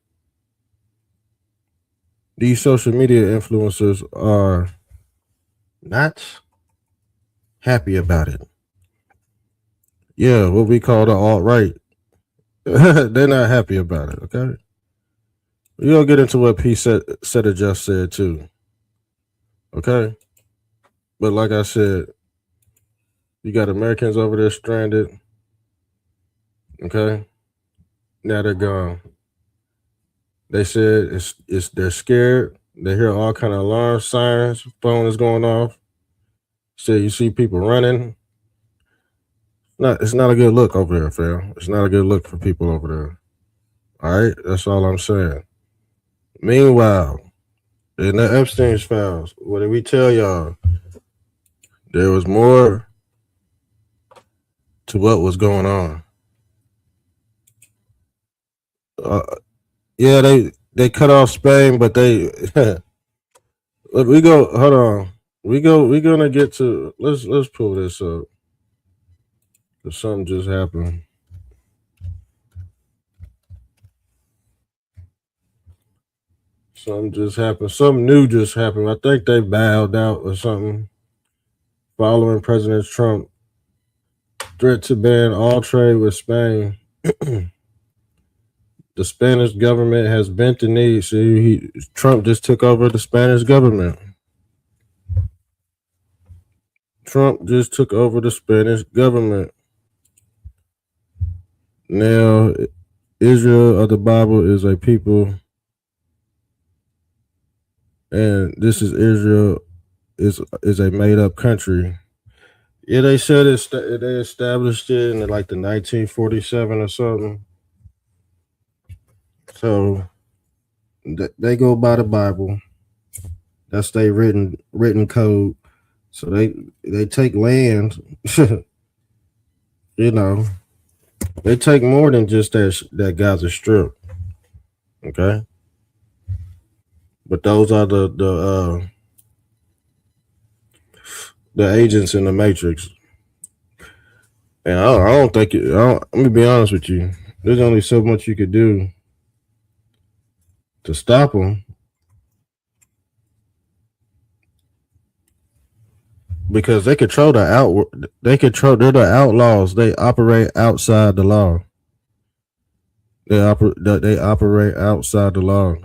these social media influencers are not happy about it. Yeah, what we call the alt-right. They're not happy about it, okay? We're going to get into what P said just said, too. Okay? But like I said, you got Americans over there stranded. Okay? Now they're gone. They said they're scared. They hear all kind of alarm sirens. Phone is going off. Said you see people running. It's not a good look over there, fam. It's not a good look for people over there. All right? That's all I'm saying. Meanwhile, in the Epstein's files, what did we tell y'all? There was more to what was going on. Yeah, they cut off Spain, but they we go. Hold on, we're gonna get to. Let's pull this up. Something just happened. Something just happened. Something new just happened. I think they bowed out or something. Following President Trump threat to ban all trade with Spain. The Spanish government has bent the knee. See, Trump just took over the Spanish government. Trump just took over the Spanish government. Now, Israel of the Bible is a people, and this is Israel is a made up country. Yeah, they said they established it in like the 1947 or something. So they go by the Bible. That's their written code. So they take land, you know, They take more than just that Gaza Strip. Okay, but those are the agents in the Matrix. And I don't think it. Let me be honest with you. There's only so much you could do to stop them, because they control the out. They control. They're the outlaws. They operate outside the law. They operate outside the law.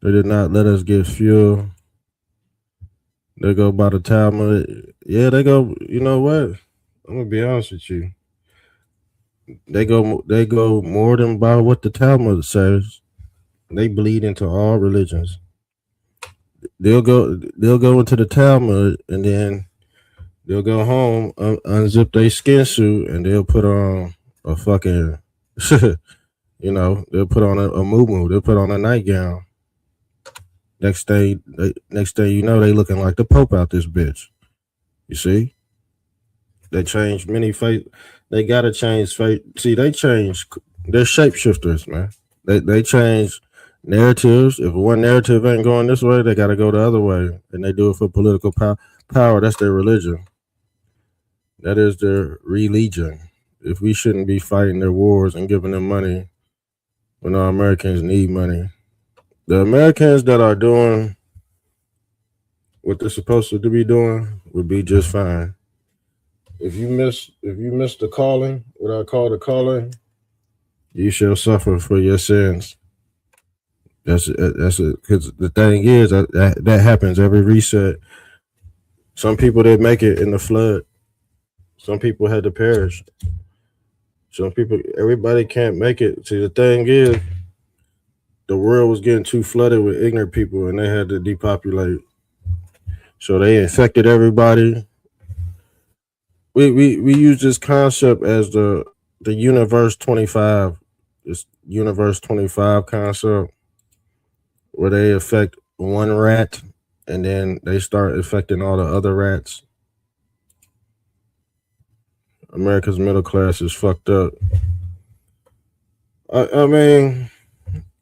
They did not let us get fuel. They go by the Talmud. Yeah, they go. You know what? I'm gonna be honest with you. They go more than by what the Talmud says. They bleed into all religions. They'll go into the Talmud, and then they'll go home, unzip their skin suit, and they'll put on a fucking, they'll put on a muumuu. They'll put on a nightgown. Next day you know, they looking like the Pope out this bitch. You see, they changed many fate. They gotta change fate. See, they change. They're shapeshifters, man. They change narratives. If one narrative ain't going this way, they gotta go the other way, and they do it for political power. That's their religion. That is their religion. If we shouldn't be fighting their wars and giving them money when our Americans need money, the Americans that are doing what they're supposed to be doing would be just fine. If you miss the calling, what I call the calling, you shall suffer for your sins. That's it. Because the thing is that happens every reset. Some people didn't make it in the flood. Some people had to perish. Everybody can't make it. See, the thing is, the world was getting too flooded with ignorant people, and they had to depopulate. So they infected everybody. We use this concept as the universe 25, this universe 25 concept, where they affect one rat and then they start affecting all the other rats. America's middle class is fucked up. I mean,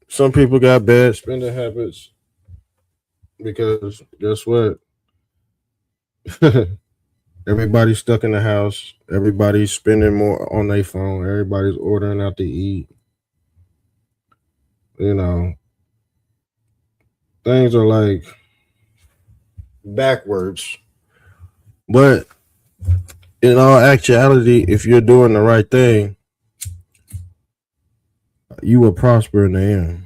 some people got bad spending habits because guess what? Everybody's stuck in the house. Everybody's spending more on their phone. Everybody's ordering out to eat. You know, things are like backwards. But in all actuality, if you're doing the right thing, you will prosper in the end.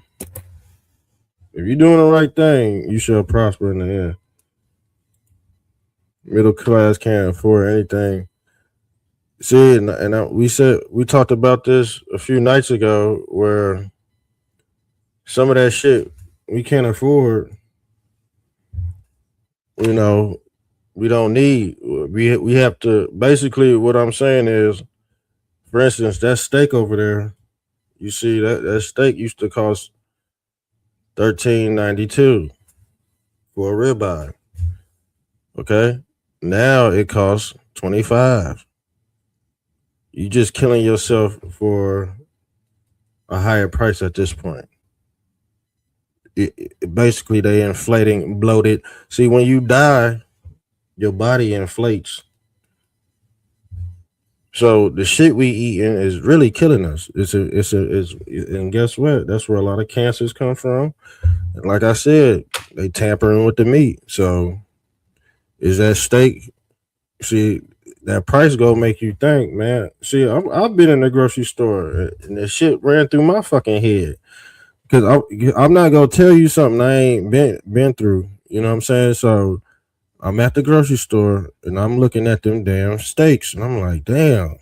If you're doing the right thing, you shall prosper in the end. Middle class can't afford anything. See, and we talked about this a few nights ago, where some of that shit we can't afford. You know, we don't need. We have to. Basically, what I'm saying is, for instance, that steak over there. You see that steak used to cost $13.92 for a ribeye. Okay, now it costs $25. You just killing yourself for a higher price at this point. Basically, they inflating, bloated. See, when you die, your body inflates. So the shit we eating is really killing us. And guess what? That's where a lot of cancers come from. And like I said, they tampering with the meat. So is that steak? See, that price go make you think, man. See, I've been in the grocery store and that shit ran through my fucking head. Because I'm not gonna tell you something I ain't been through. You know what I'm saying? So I'm at the grocery store and I'm looking at them damn steaks and I'm like, damn.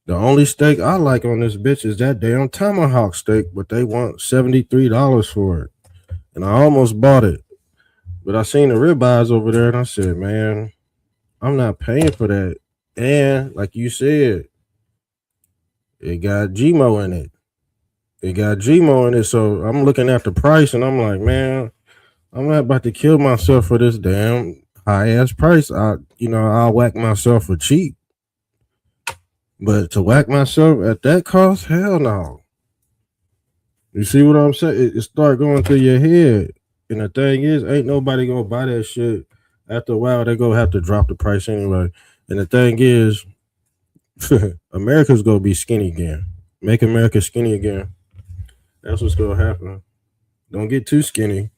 The only steak I like on this bitch is that damn tomahawk steak, but they want $73 for it. And I almost bought it. But I seen the ribeyes over there and I said, man, I'm not paying for that. And like you said, it got GMO in it. So I'm looking at the price and I'm like, man, I'm not about to kill myself for this damn high ass price. I'll whack myself for cheap. But to whack myself at that cost, hell no. You see what I'm saying? It start going through your head. And the thing is, ain't nobody gonna buy that shit. After a while, they gonna have to drop the price anyway. And the thing is, America's gonna be skinny again. Make America skinny again. That's what's gonna happen. Don't get too skinny.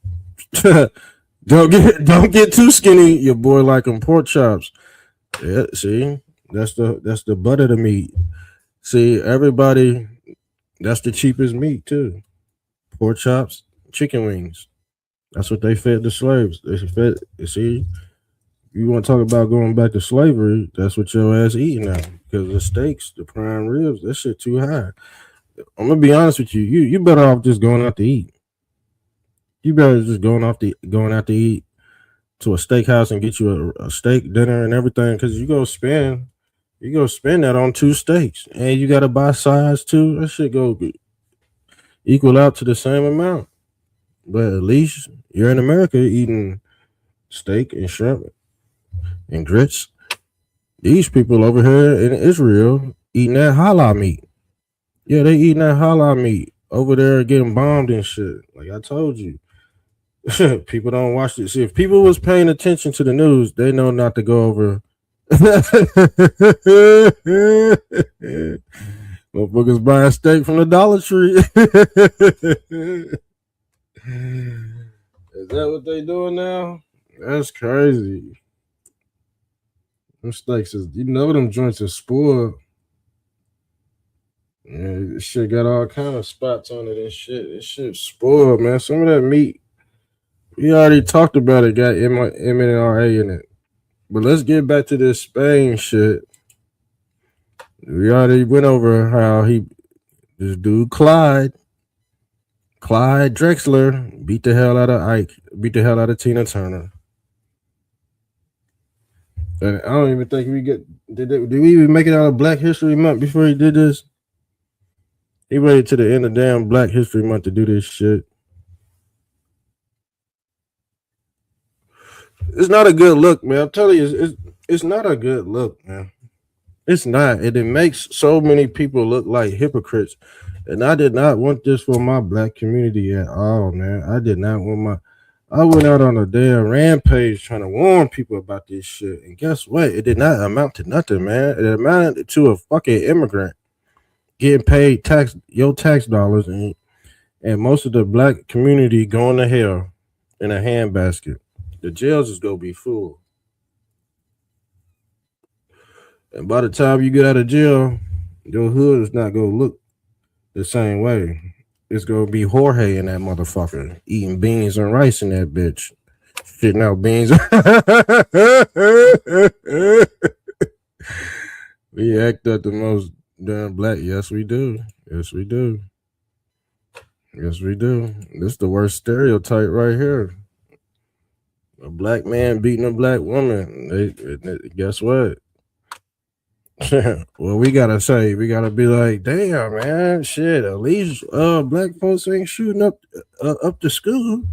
don't get too skinny. Your boy like them pork chops. Yeah, see, that's the butt of the meat. See, everybody, that's the cheapest meat too. Pork chops, chicken wings. That's what they fed the slaves. They fed. See, you want to talk about going back to slavery? That's what your ass eating now because the steaks, the prime ribs, that shit too high. I'm gonna be honest with you. You better off just going out to eat. You better just going out to eat to a steakhouse and get you a steak dinner and everything because you go spend that on 2 steaks and you gotta buy sides too. That shit go equal out to the same amount. But at least you're in America eating steak and shrimp and grits. These people over here in Israel eating that halal meat. Yeah, they eating that halal meat over there getting bombed and shit. Like I told you. People don't watch this. See, if people was paying attention to the news, they know not to go over. Motherfuckers buying steak from the Dollar Tree. Is that what they doing now? That's crazy. Them steaks is, them joints are spoiled. Yeah, this shit got all kind of spots on it and shit. This shit's spoiled, man. Some of that meat, we already talked about it, got MNRA in it. But let's get back to this Spain shit. We already went over how this dude Clyde Drexler beat the hell out of Tina Turner. And I don't even think did we even make it out of Black History Month before he did this? He waited to the end of damn Black History Month to do this shit. It's not a good look, man. I'm telling you, it's not a good look, man. It's not. And it makes so many people look like hypocrites. And I did not want this for my Black community at all, man. I did not want I went out on a damn rampage trying to warn people about this shit. And guess what? It did not amount to nothing, man. It amounted to a fucking immigrant getting paid your tax dollars and most of the Black community going to hell in a handbasket. The jails is gonna be full. And by the time you get out of jail, your hood is not gonna look the same way. It's gonna be Jorge in that motherfucker eating beans and rice in that bitch. Shitting out beans. We act up the most damn Black. Yes, we do. Yes, we do. Yes, we do. This is the worst stereotype right here. A Black man beating a Black woman. Guess what? Well, we gotta be like, damn, man, shit. At least Black folks ain't shooting up the school.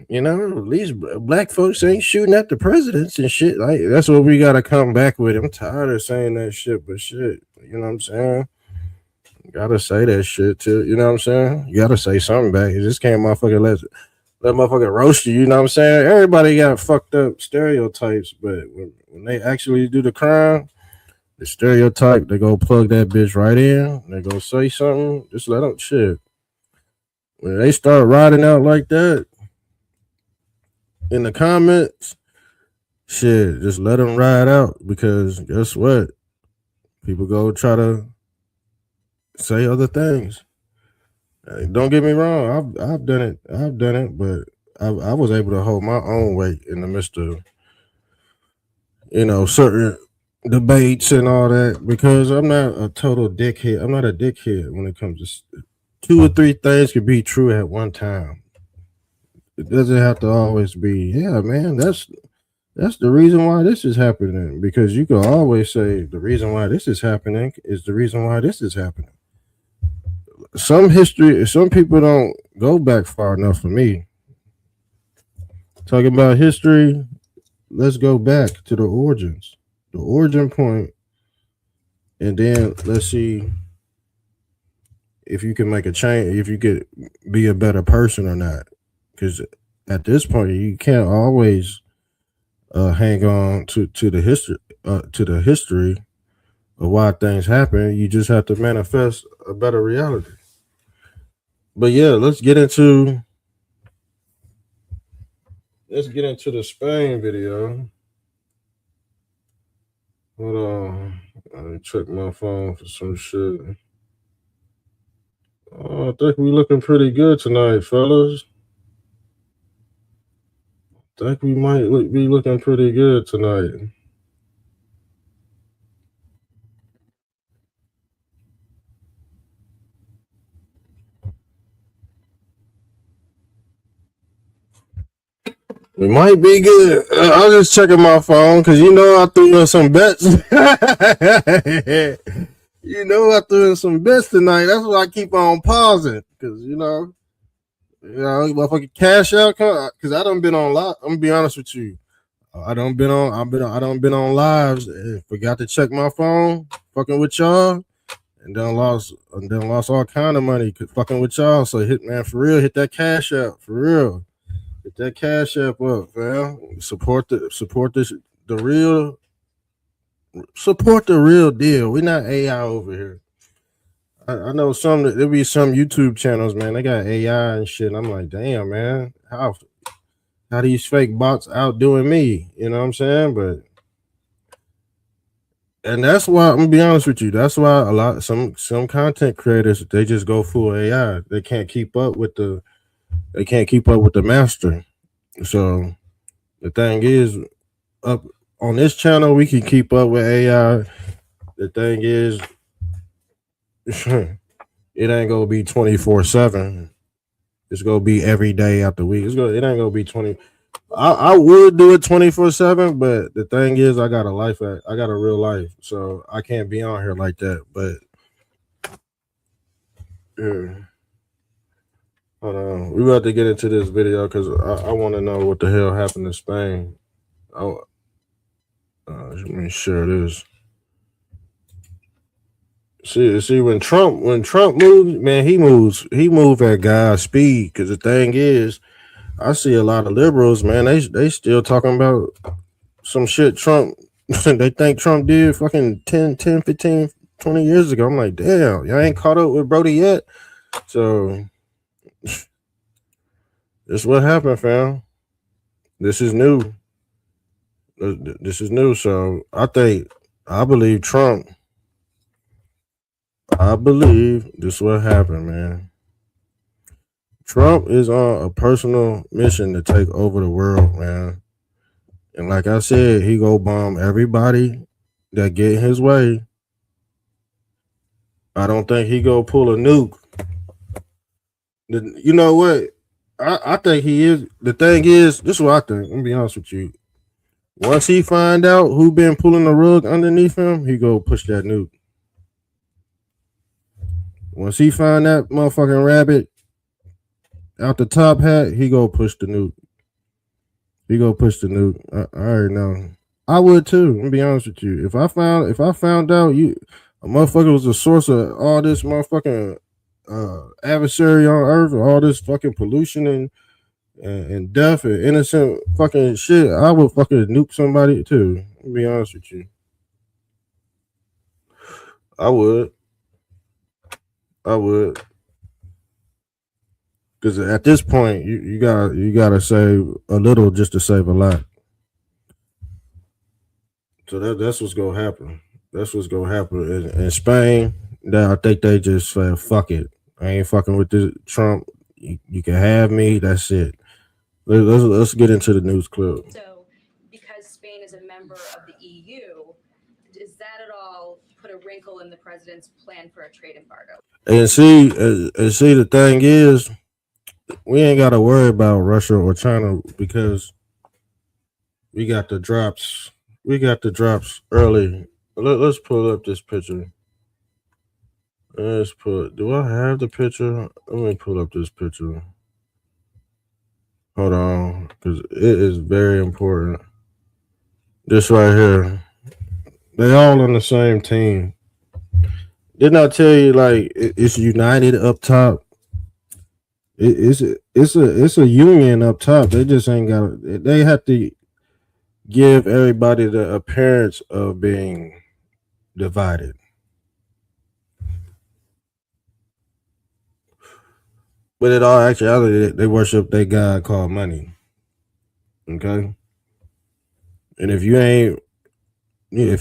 You know, at least Black folks ain't shooting at the presidents and shit. Like that's what we gotta come back with. I'm tired of saying that shit, but shit, you know what I'm saying? You gotta say that shit too. You know what I'm saying? You gotta say something back. You just can't motherfucking let motherfucker roast you. You know what I'm saying? Everybody got fucked up stereotypes, but when they actually do the crime, the stereotype, they go plug that bitch right in. They go say something. Just let them shit. When they start riding out like that in the comments, shit, just let them ride out because guess what? People go try to say other things. Don't get me wrong. I've done it, but I was able to hold my own weight in the midst of certain debates and all that because I'm not a total dickhead. I'm not a dickhead when it comes to 2 or 3 things could be true at one time. It doesn't have to always be, yeah, man, that's the reason why this is happening because you can always say the reason why this is happening is the reason why this is happening. Some people don't go back far enough for me. Talking about history, let's go back to the origins. The origin point and then let's see if you can make a change, if you could be a better person or not. Because at this point, you can't always hang on to the history of why things happen. You just have to manifest a better reality. But yeah, let's get into the Spain video. Hold on, let me check my phone for some shit. Oh, I think we looking pretty good tonight, fellas. I think we might be looking pretty good tonight. We might be good. I was just checking my phone because I threw in some bets. I threw in some bets tonight. That's why I keep on pausing because motherfucking cash out because I done been on live. I'm gonna be honest with you. I done been on lives and forgot to check my phone, fucking with y'all, and then lost all kind of money fucking with y'all. So hit for real, hit that cash out for real. Get that cash app up, fam. Support the real deal. We're not AI over here. I know there be some YouTube channels, man. They got AI and shit. And I'm like, damn, man, how these fake bots outdoing me? You know what I'm saying? And that's why I'm gonna be honest with you. That's why some content creators, they just go full AI. They can't keep up with the master. So the thing is, up on this channel, we can keep up with AI. The thing is, it ain't gonna be 24/7. It's gonna be every day after week. It ain't gonna be 20. I would do it 24/7, but the thing is, I got a life. I got a real life, so I can't be on here like that. But yeah. Hold on, we about to get into this video because I want to know what the hell happened in Spain. Let me share this. See, when Trump moves, man, he moves at God's speed. Because the thing is, I see a lot of liberals, man. They still talking about some shit Trump. They think Trump did fucking 10, 15, 20 years ago. I'm like, damn, y'all ain't caught up with Brody yet. So this what happened, fam. This is new. So I believe Trump. I believe this what happened, man. Trump is on a personal mission to take over the world, man. And like I said, he go bomb everybody that get in his way. I don't think he go pull a nuke. You know what? I think he is. The thing is, this is what I think. I'm gonna be honest with you. Once he find out who been pulling the rug underneath him, he go push that nuke. Once he find that motherfucking rabbit out the top hat, he go push the nuke. I already know. I would too. I'm gonna be honest with you. If I found out a motherfucker was the source of all this motherfucking adversary on Earth, all this fucking pollution and death and innocent fucking shit, I would fucking nuke somebody too. To be honest with you, I would. Because at this point, you gotta save a little just to save a lot. So that's what's gonna happen. That's what's gonna happen in Spain. I think they just said, "Fuck it, I ain't fucking with this Trump. You can have me. That's it." Let's get into the news clip. So, because Spain is a member of the EU, does that at all put a wrinkle in the president's plan for a trade embargo? And see, the thing is, we ain't got to worry about Russia or China because we got the drops. We got the drops early. Let's pull up this picture. Do I have the picture? Let me pull up this picture. Hold on, because it is very important. This right here. They all on the same team. Didn't I tell you like it's united up top? It's a union up top. They just ain't got. They have to give everybody the appearance of being divided. But in all actuality, they worship their god called money. Okay, and if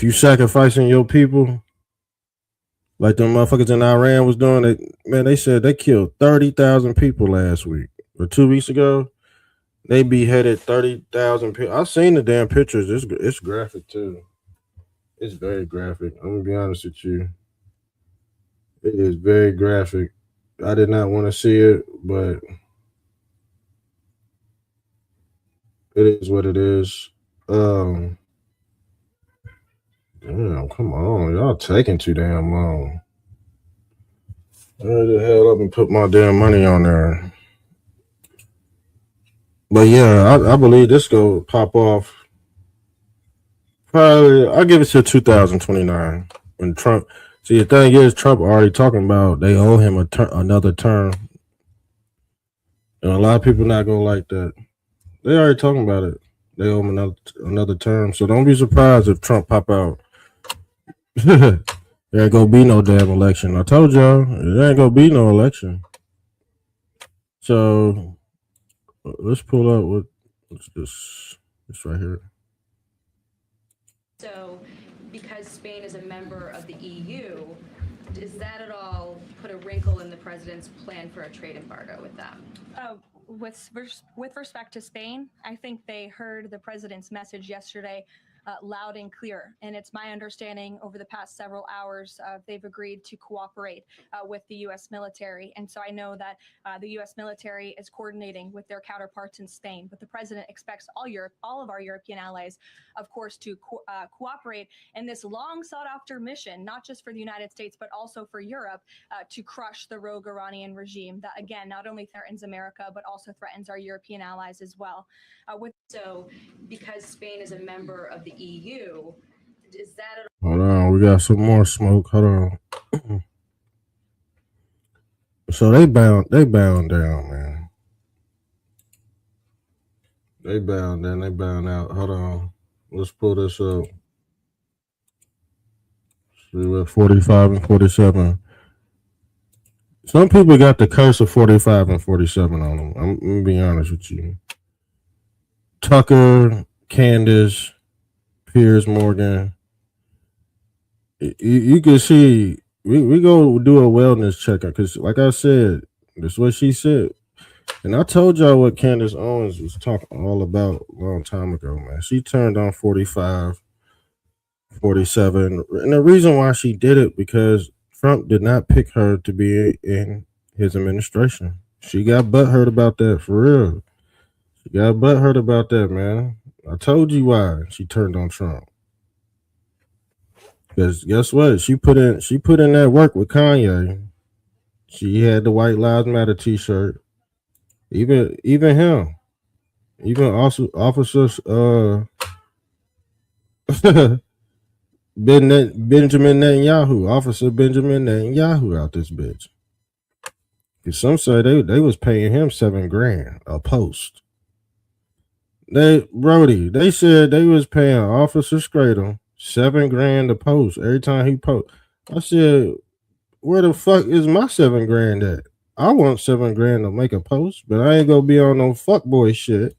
you sacrificing your people, like them motherfuckers in Iran was doing, they said they killed 30,000 people last week or 2 weeks ago. They beheaded 30,000 people. I've seen the damn pictures. It's graphic too. It's very graphic. I'm gonna be honest with you. It is very graphic. I did not want to see it, but it is what it is. Damn, come on, y'all taking too damn long. Hurry the hell up and put my damn money on there. But yeah, I believe this go pop off. Probably, I'll give it to 2029 when Trump. See, the thing is, Trump already talking about they owe him another term, and a lot of people not gonna like that. They already talking about it. They owe him another term, so don't be surprised if Trump pop out. There ain't gonna be no damn election. I told y'all, there ain't gonna be no election. So let's pull up what's this right here. So, because Spain is a member of the EU, does that at all put a wrinkle in the president's plan for a trade embargo with them? With respect to Spain, I think they heard the president's message yesterday loud and clear. And it's my understanding over the past several hours, they've agreed to cooperate with the U.S. military. And so I know that the U.S. military is coordinating with their counterparts in Spain. But the president expects all of our European allies, of course, to cooperate in this long sought after mission, not just for the United States, but also for Europe, to crush the rogue Iranian regime that, again, not only threatens America, but also threatens our European allies as well. So, because Spain is a member of the EU, is that at Hold on, we got some more smoke. Hold on. So they bound down, man. They bound down, they bound out. Hold on. Let's pull this up. See, we're 45 and 47. Some people got the curse of 45 and 47 on them. I'm gonna be honest with you. Tucker, Candace, Piers Morgan. You can see we go do a wellness checkup because, like I said, that's what she said. And I told y'all what Candace Owens was talking all about a long time ago, man. She turned on 45, 47. And the reason why she did it, because Trump did not pick her to be in his administration. She got butthurt about that, for real. She got butthurt about that, man. I told you why she turned on Trump. Because guess what? She put in that work with Kanye. She had the White Lives Matter T-shirt. Even him. Even also officers Benjamin Netanyahu, Officer Benjamin Netanyahu out this bitch. Cause some say they was paying him $7,000 a post. They said they was paying Officer Scradle $7,000 a post every time he post. I said, where the fuck is my $7,000 at? I want $7,000 to make a post, but I ain't gonna be on no fuckboy shit.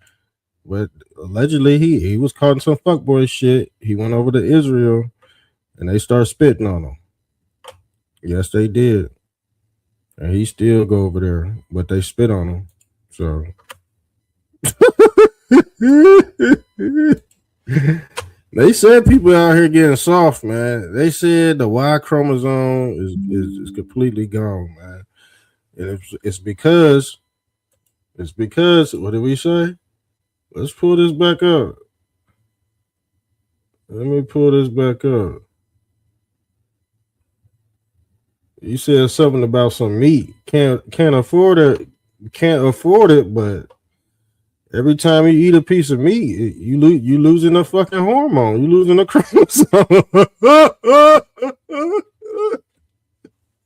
But allegedly he was caught in some fuckboy shit. He went over to Israel and they started spitting on him. Yes, they did. And he still go over there, but they spit on him. So they said people out here getting soft, man. They said the Y chromosome is completely gone, man. And it's because what did we say? Let's pull this back up. Let me pull this back up. You said something about some meat. Can't afford it. Can't afford it, but every time you eat a piece of meat, you losing a fucking hormone. You losing a chromosome.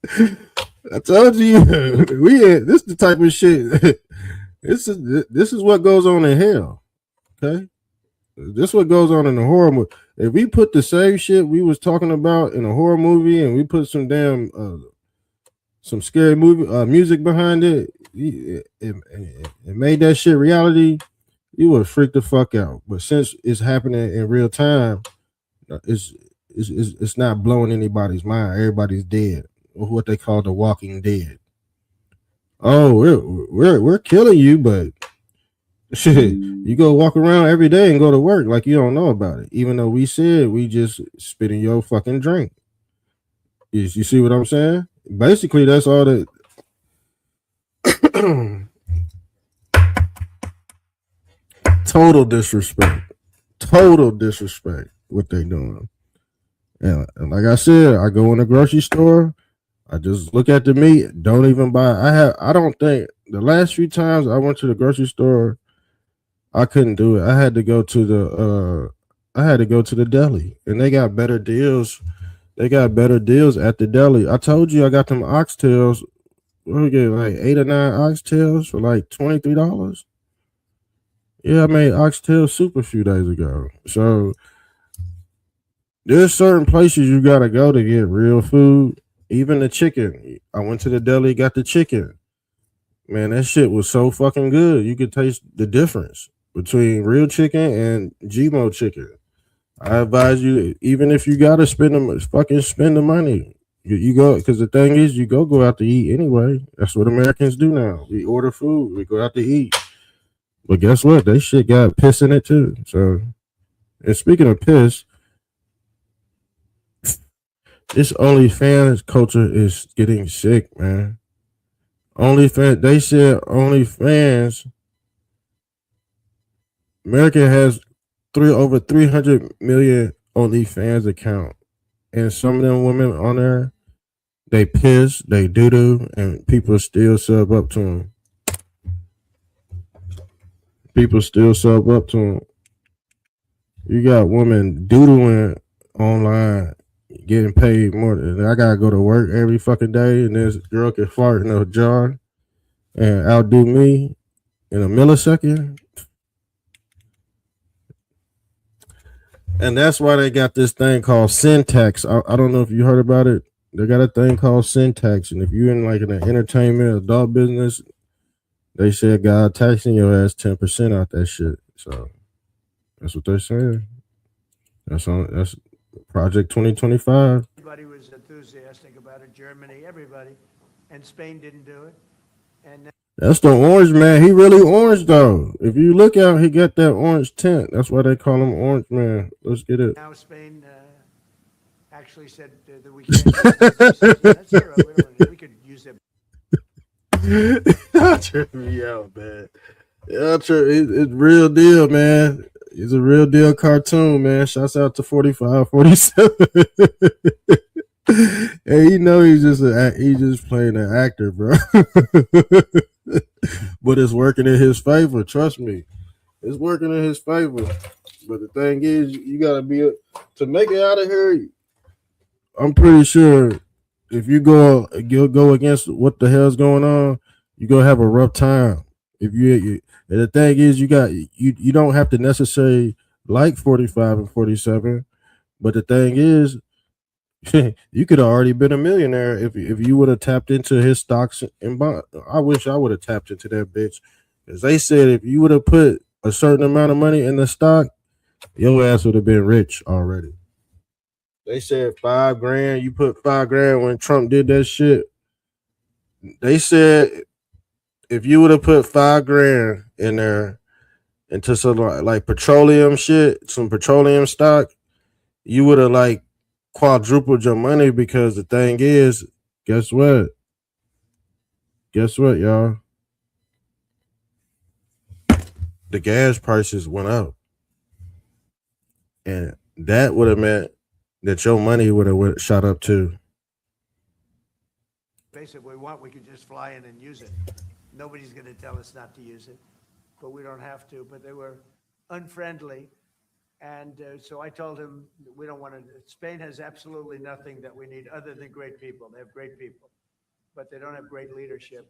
I told you, this the type of shit. This is what goes on in hell. Okay, this is what goes on in the horror movie. If we put the same shit we was talking about in a horror movie, and we put some damn some scary movie music behind it, it made that shit reality, you would freak the fuck out. But since it's happening in real time, it's not blowing anybody's mind. Everybody's dead, or what they call the Walking Dead. Oh, we're killing you, but shit, you go walk around every day and go to work like you don't know about it, even though we said we just spit in your fucking drink. You see what I'm saying? Basically, that's all that. Total disrespect. Total disrespect. What they doing? And like I said, I go in the grocery store. I just look at the meat. Don't even buy. I don't think the last few times I went to the grocery store, I couldn't do it. I had to go to the deli, and they got better deals. They got better deals at the deli. I told you I got them oxtails. What we get, like 8 or 9 oxtails for like $23. Yeah, I made oxtail soup a few days ago. So there's certain places you gotta go to get real food. Even the chicken. I went to the deli, got the chicken. Man, that shit was so fucking good. You could taste the difference between real chicken and GMO chicken. I advise you, even if you gotta spend the money. You go, because the thing is, you go out to eat anyway. That's what Americans do now. We order food, we go out to eat. But guess what? They shit got piss in it too. So, and speaking of piss, this OnlyFans culture is getting sick, man. OnlyFans, they said OnlyFans, America has over 300 million OnlyFans account, and some of them women on there, they piss, they doo doo, and people still sub up to them. People still sub up to them. You got women doodling online, getting paid more. I gotta go to work every fucking day, and this girl can fart in a jar and outdo me in a millisecond. And that's why they got this thing called syntax. I don't know if you heard about it. They got a thing called syntax, and if you're in like an entertainment adult business, they said God taxing your ass 10% out that shit. So that's what they're saying. That's Project 2025. Everybody was enthusiastic about it. Germany, everybody, and Spain didn't do it. And that's the orange man. He really orange though. If you look out, he got that orange tint. That's why they call him Orange Man. Let's get it. now Spain actually said that we can't use that. That's all right. We could use it. Y'all trip me out, man. It's real deal, man. He's a real deal cartoon, man. Shouts out to 45, 47. And you know he's just playing an actor, bro. But it's working in his favor. Trust me, it's working in his favor. But the thing is, you gotta be to make it out of here. I'm pretty sure if you go against what the hell's going on, you gonna have a rough time. If you and the thing is, you don't have to necessarily like 45 and 47, but the thing is, you could have already been a millionaire if you would have tapped into his stocks and bond. I wish I would have tapped into that bitch, because they said if you would have put a certain amount of money in the stock, your ass would have been rich already. They said $5,000. You put $5,000 when Trump did that shit. They said if you would have put $5,000 in there into some like petroleum shit, some petroleum stock, you would have like quadrupled your money, because the thing is, guess what? Guess what, y'all? The gas prices went up. And that would have meant that your money would have shot up too. Basically, we could just fly in and use it. Nobody's going to tell us not to use it, but we don't have to. But they were unfriendly. And so I told him, we don't want to, Spain has absolutely nothing that we need other than great people. They have great people. but they don't have great leadership.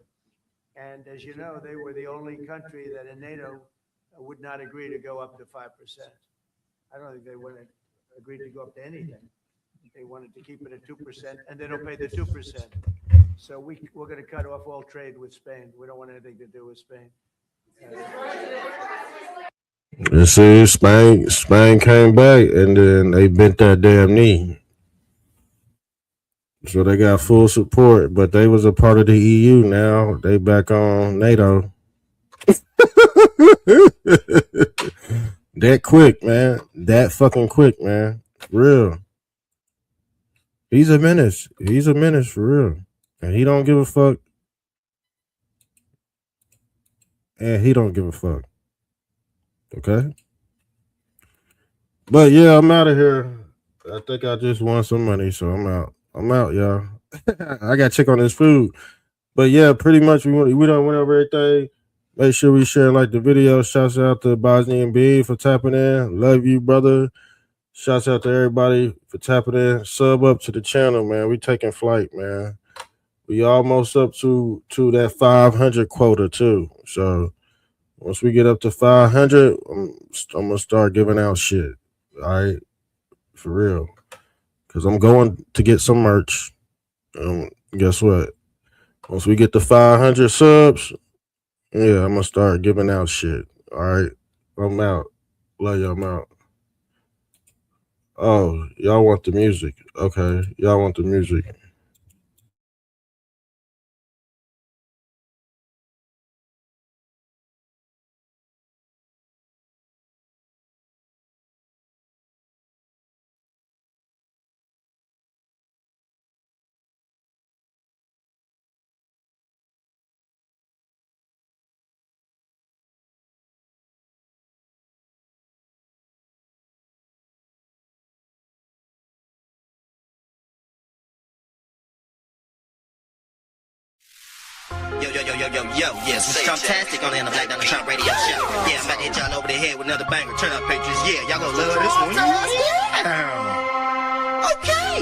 And as you know, they were the only country that in NATO would not agree to go up to 5%. I don't think they would have agreed to go up to anything. They wanted to keep it at 2%, and they don't pay the 2%. So we're going to cut off all trade with Spain. We don't want anything to do with Spain. You see, Spain came back, and then they bent that damn knee. So they got full support, but they was a part of the EU. Now they back on NATO. That quick, man. That fucking quick, man. Real. He's a menace. He's a menace for real. And he don't give a fuck. And he don't give a fuck. Okay? But yeah, I'm out of here. I think I just won some money, so I'm out. I'm out, y'all. I got to check on this food. But yeah, pretty much we done went over everything. Make sure we share like the video. Shouts out to Bosnian B for tapping in. Love you, brother. Shouts out to everybody for tapping in. Sub up to the channel, man. We taking flight, man. We almost up to that 500 quota too. So once we get up to 500, I'm gonna start giving out shit. All right, for real. Cause I'm going to get some merch. Guess what? Once we get to 500 subs, yeah, I'm gonna start giving out shit. All right, I'm out. Love y'all. I'm out. Oh, y'all want the music? Okay, y'all want the music. Yo, yes, it's fantastic on the Black Donald Trump radio show. Yeah, I'm about to hit y'all over the head with another banger. Turn up pictures. Yeah, y'all gonna love this one. Yeah. Okay.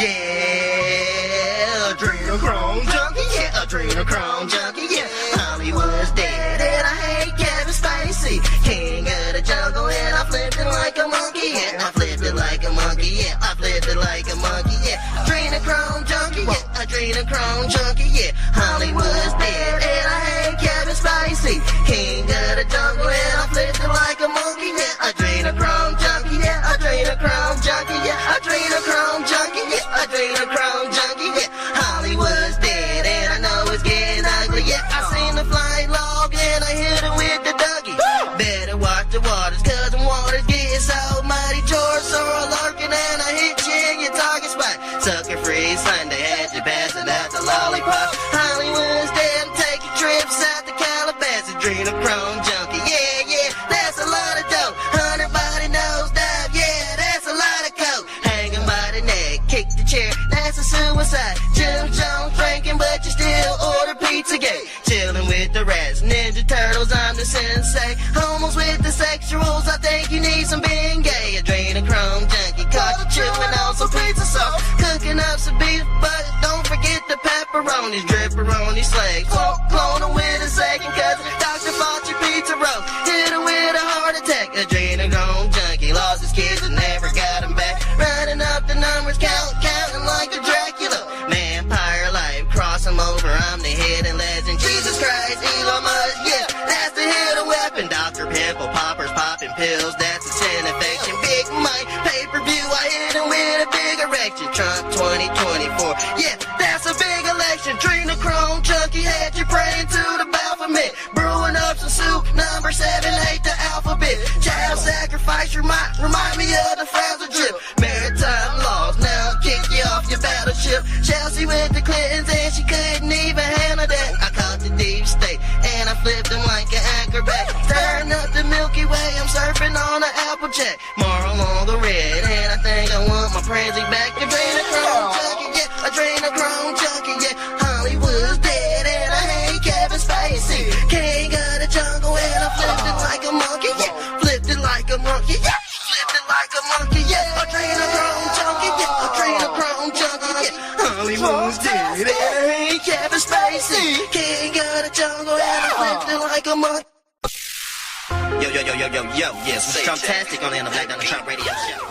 Yeah, adrenochrome junkie. Yeah, adrenochrome junkie. Yeah, Hollywood's dead and I hate Kevin Spacey. King of the jungle and I flipped it like a monkey. Yeah, I flipped it like a monkey. Yeah, I flipped it like a monkey. Yeah, adrenochrome junkie. Yeah, adrenochrome junkie. Yeah, Hollywood's dead and I hate Kevin Spacey. King of the jungle and I flipped it like a monkey. Yeah, adrenochrome junkie. Yeah, adrenochrome junkie. Yeah, adrenochrome junkie. Yeah, adrenochrome junkie. Yeah, Hollywood's dead and I know it's getting ugly. Yeah, I seen the flying log and I hit it with the Dougie. Better watch the waters cause the waters get so muddy. George Sorrel lurking and I hit you in your target spot. Sucker free Sunday had you passing out the lollipop. Hollywood's dead, take your trips out to Calabasas. Adrenochrome junkie, yeah, that's a lot of dope. 100 body knows dive, yeah, that's a lot of coke. Hanging by the neck, kick the chair, that's a suicide. Jim Jones drinking, but you still order pizza gate. Chilling with the rats, Ninja Turtles, I'm the sensei. Homos with the sexuals, I think you need some being gay. Adrenochrome junkie, caught you chewing on some pizza sauce. Cooking up some beef, but don't forget the pepperonis, dripperoni slags. Clone them with a second cousin, Dr. Fauci pizza roll. Hit her with a heart attack. Adrenochrome junkie, lost his kids and never got them back. Running up the numbers, counting like a Dracula. Vampire life, cross them over, I'm the hidden legend. Jesus Christ, Elon Musk, yeah, that's the hidden weapon. Dr. Pimple Poppers popping pills, that's a sin infection. Big Mike, pay-per-view, I hit him with a big erection. Trump 2024, yeah, that's a big election. Adrenochrome junkie had you praying to the Baphomet. Brewing up some soup, number 7, 8, the alphabet. Child sacrifice, remind me of the Fragile drip. Maritime laws, now kick you off your battleship. Chelsea with the Clintons and she couldn't even handle that. I caught the deep state and I flipped them like an acrobat. Stirring up the Milky Way, I'm surfing on an Applejack. Moral on the red and I think I want my Pranzy back. Adrenochrome junkie, yeah, adrenochrome junkie, yeah. Hollywood's dead and I hate Kevin Spacey. King of the jungle and I flipped it like a monkey, yeah. Flipped it like a monkey, yeah. Flipped it like a monkey, yeah. Adrenochrome junkie, yeah. Adrenochrome junkie, yeah. Hollywood's dead and I hate flipped it like a monkey. Yo, yes, Mr. Trumptastic on the Black Donald Trump radio show.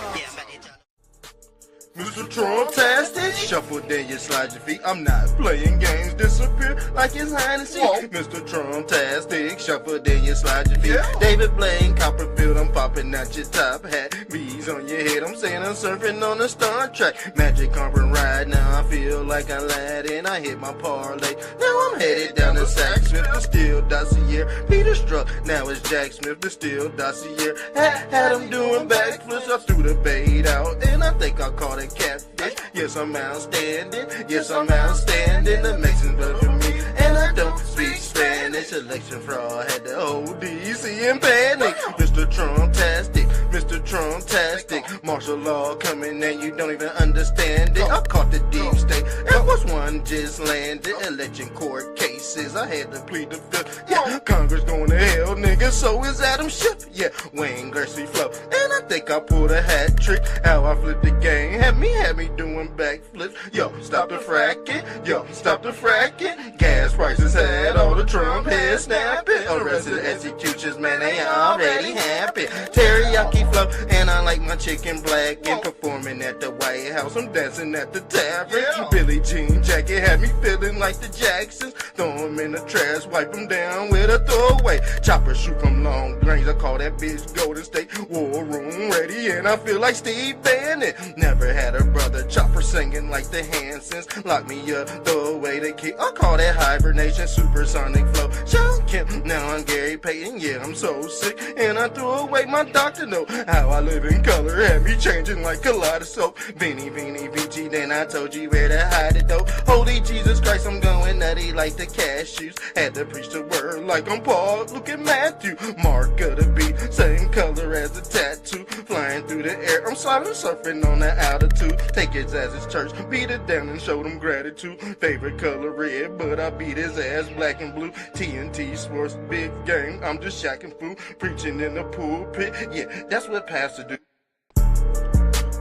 Mr. Trumptastic, shuffle then you slide your feet. I'm not playing games, disappear like His Highness. Mr. Trumptastic, shuffle then you slide your feet. David Blaine, Copperfield, I'm popping out your top hat. Bees on your head, I'm saying I'm surfing on the Star Trek. Magic carpet ride, now I feel like Aladdin. I hit my parlay, now I'm headed down to Sack Smith. The Steel Dossier, Peter Struck, now it's Jack Smith. The Steel Dossier, had him doing backflips. I threw the bait out, and I think I caught it. Catfish. Yes, I'm outstanding. Yes, I'm outstanding. The Mexicans vote for me, and I don't speak Spanish. Election fraud had the whole DC in panic. Mr. Trumptastic, Mr. Trumptastic. Martial law coming, and you don't even understand it. I caught the deep state. Air Force One just landed. Election court cases. I had to plead the fifth. Yeah, Congress going to hell, nigga. So is Adam Schiff. Yeah, Wayne Gretzky flow, and I think I pulled a hat trick. How I flipped the game. Had me doing backflips. Yo, stop the fracking. Yo, stop the fracking. Gas prices had all the Trump heads snapping. Arrested executions, man, they already happy. Teriyaki flow, and I like my chicken black. And performing at the White House, I'm dancing at the tavern. Billie Jean jacket had me feeling like the Jacksons. Throw them in the trash, wipe them down with a throwaway. Chopper shoot from long range, I call that bitch Golden State. War room ready, and I feel like Steve Bannon. Never had a brother chopper singing like the Hansons. Lock me up, throw away the key. I call that hibernation, supersonic flow. Sean Kemp, now I'm Gary Payton. Yeah, I'm so sick, and I threw away my doctor note. How I live in color had me changing like kaleidoscope. Beanie, Vici, then I told you where to hide it though. Holy Jesus Christ, I'm going nutty like the cashews. Had to preach the word like I'm Paul. Look at Matthew, Mark of the beat, same color as the tattoo. Flying through the air, I'm silent surfing on the altitude. Take his ass as church, beat it down and show them gratitude. Favorite color red, but I beat his ass black and blue. TNT Sports, big game, I'm just shacking food. Preaching in the pulpit, yeah, that's what pastor do.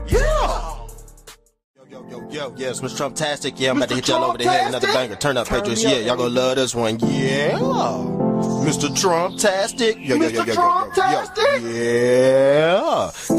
Yeah! Yo, yes, Mr. Trumptastic, yeah, I'm about to hit y'all over the head, another banger. Turn up, Patriots, yeah, y'all gonna love this one, yeah. Mr. Trumptastic, yo, yeah.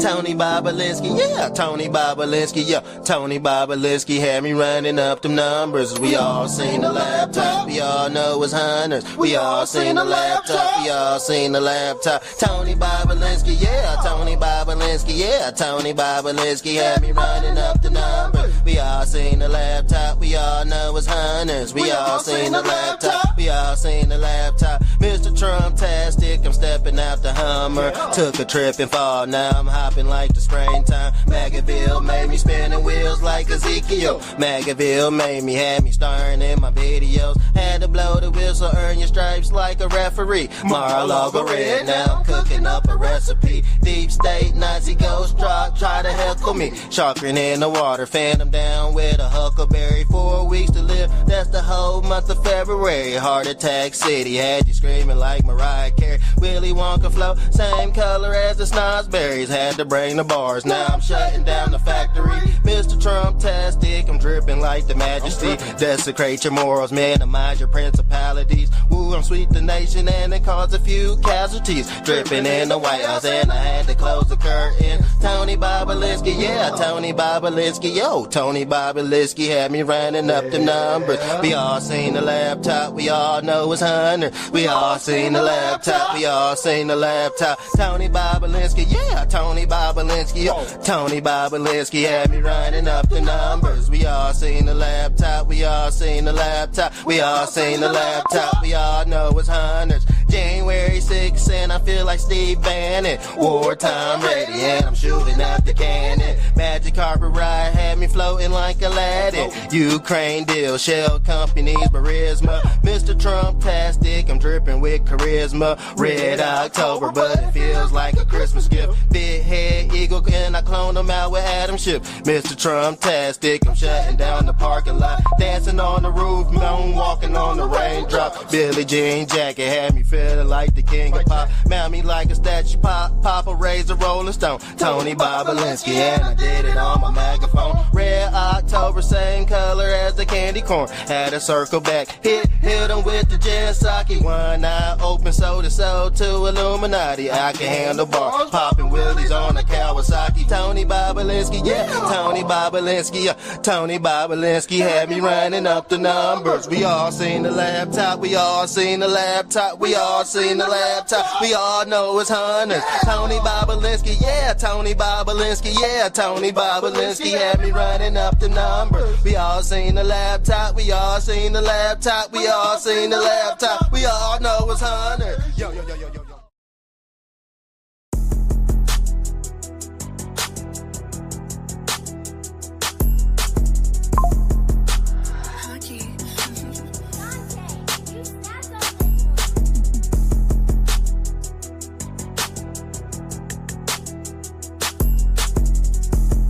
Tony Bobolinsky, yeah, Tony Bobolinsky, yeah. Tony Bobolinsky had me running up them numbers. We all seen the laptop, we all know it's hunters. We all seen the laptop, we all seen the laptop. Tony Bobolinsky, yeah, Tony Bobolinsky, yeah. Tony Bobolinsky had me running up the numbers. We all seen the laptop, we all know it's hunters. We all seen the laptop, we all seen the laptop. Mr. Trumptastic, I'm stepping out the Hummer. Took a trip and fall, now I'm hopping like the springtime. Magaville made me spinning wheels like Ezekiel. Magaville made me, had me starring in my videos. Had to blow the whistle, earn your stripes like a referee. Mar-a-Lago red, now I'm cooking up a recipe. Deep state, Nazi ghost truck, try to heckle me. Sharking in the water, phantom down with a huckleberry. 4 weeks to live, that's the whole month of February. Heart attack city, had you screaming like Mariah Carey. Willy Wonka flow, same color as the snozberries. Had to bring the bars, now I'm shutting down the factory. Mr. Trumptastic, I'm dripping like the majesty. Desecrate your morals, minimize your principalities. Woo, I'm sweep the nation and it caused a few casualties. Dripping in the White House and I had to close the curtain. Tony Bobolinsky, yeah, Tony Bobolinsky, yo. Tony Bobolinsky had me running up the numbers. We all seen the laptop, we all know it's Hunter. We all seen the laptop, we all seen the laptop. Tony Bobolinsky, yeah, Tony Bobolinsky, yo. Tony Bobolinsky had me running up the numbers. We all seen the laptop, we all seen the laptop. We all seen the laptop, we all know it's Hunters. January 6th and I feel like Steve Bannon. Wartime ready and I'm shooting out the cannon. Magic carpet ride had me floating like Aladdin. Ukraine deal, shell companies, Barisma. Mr. Trumptastic, I'm dripping with charisma. Red October, but it feels like a Christmas gift. Big head eagle and I cloned him out with Adam Schiff. Mr. Trumptastic, I'm shutting down the parking lot. Dancing on the roof, moonwalking on the raindrop. Billie Jean jacket had me feeling feeling like the king of pop. Mount me like a statue, Papa raised a Rolling Stone. Tony Bobolinsky, and I did it on my megaphone. Red October, same color as the candy corn. Had a circle back, hit him with the Jensaki. One eye open, sold to Illuminati. I can handle bars, popping wheelies on a Kawasaki. Tony Bobolinsky, yeah, Tony Bobolinsky, Tony Bobolinsky had me running up the numbers. We all seen the laptop, we all seen the laptop, we all seen the laptop. We all know it's hunters. Tony Bobolinsky, yeah, Tony Bobolinsky, yeah, Tony Bobolinsky had me running up the numbers. We all seen the laptop, we all seen the laptop, we all seen the laptop. We all know it's hunters. Yo, yo, yo, yo, yo.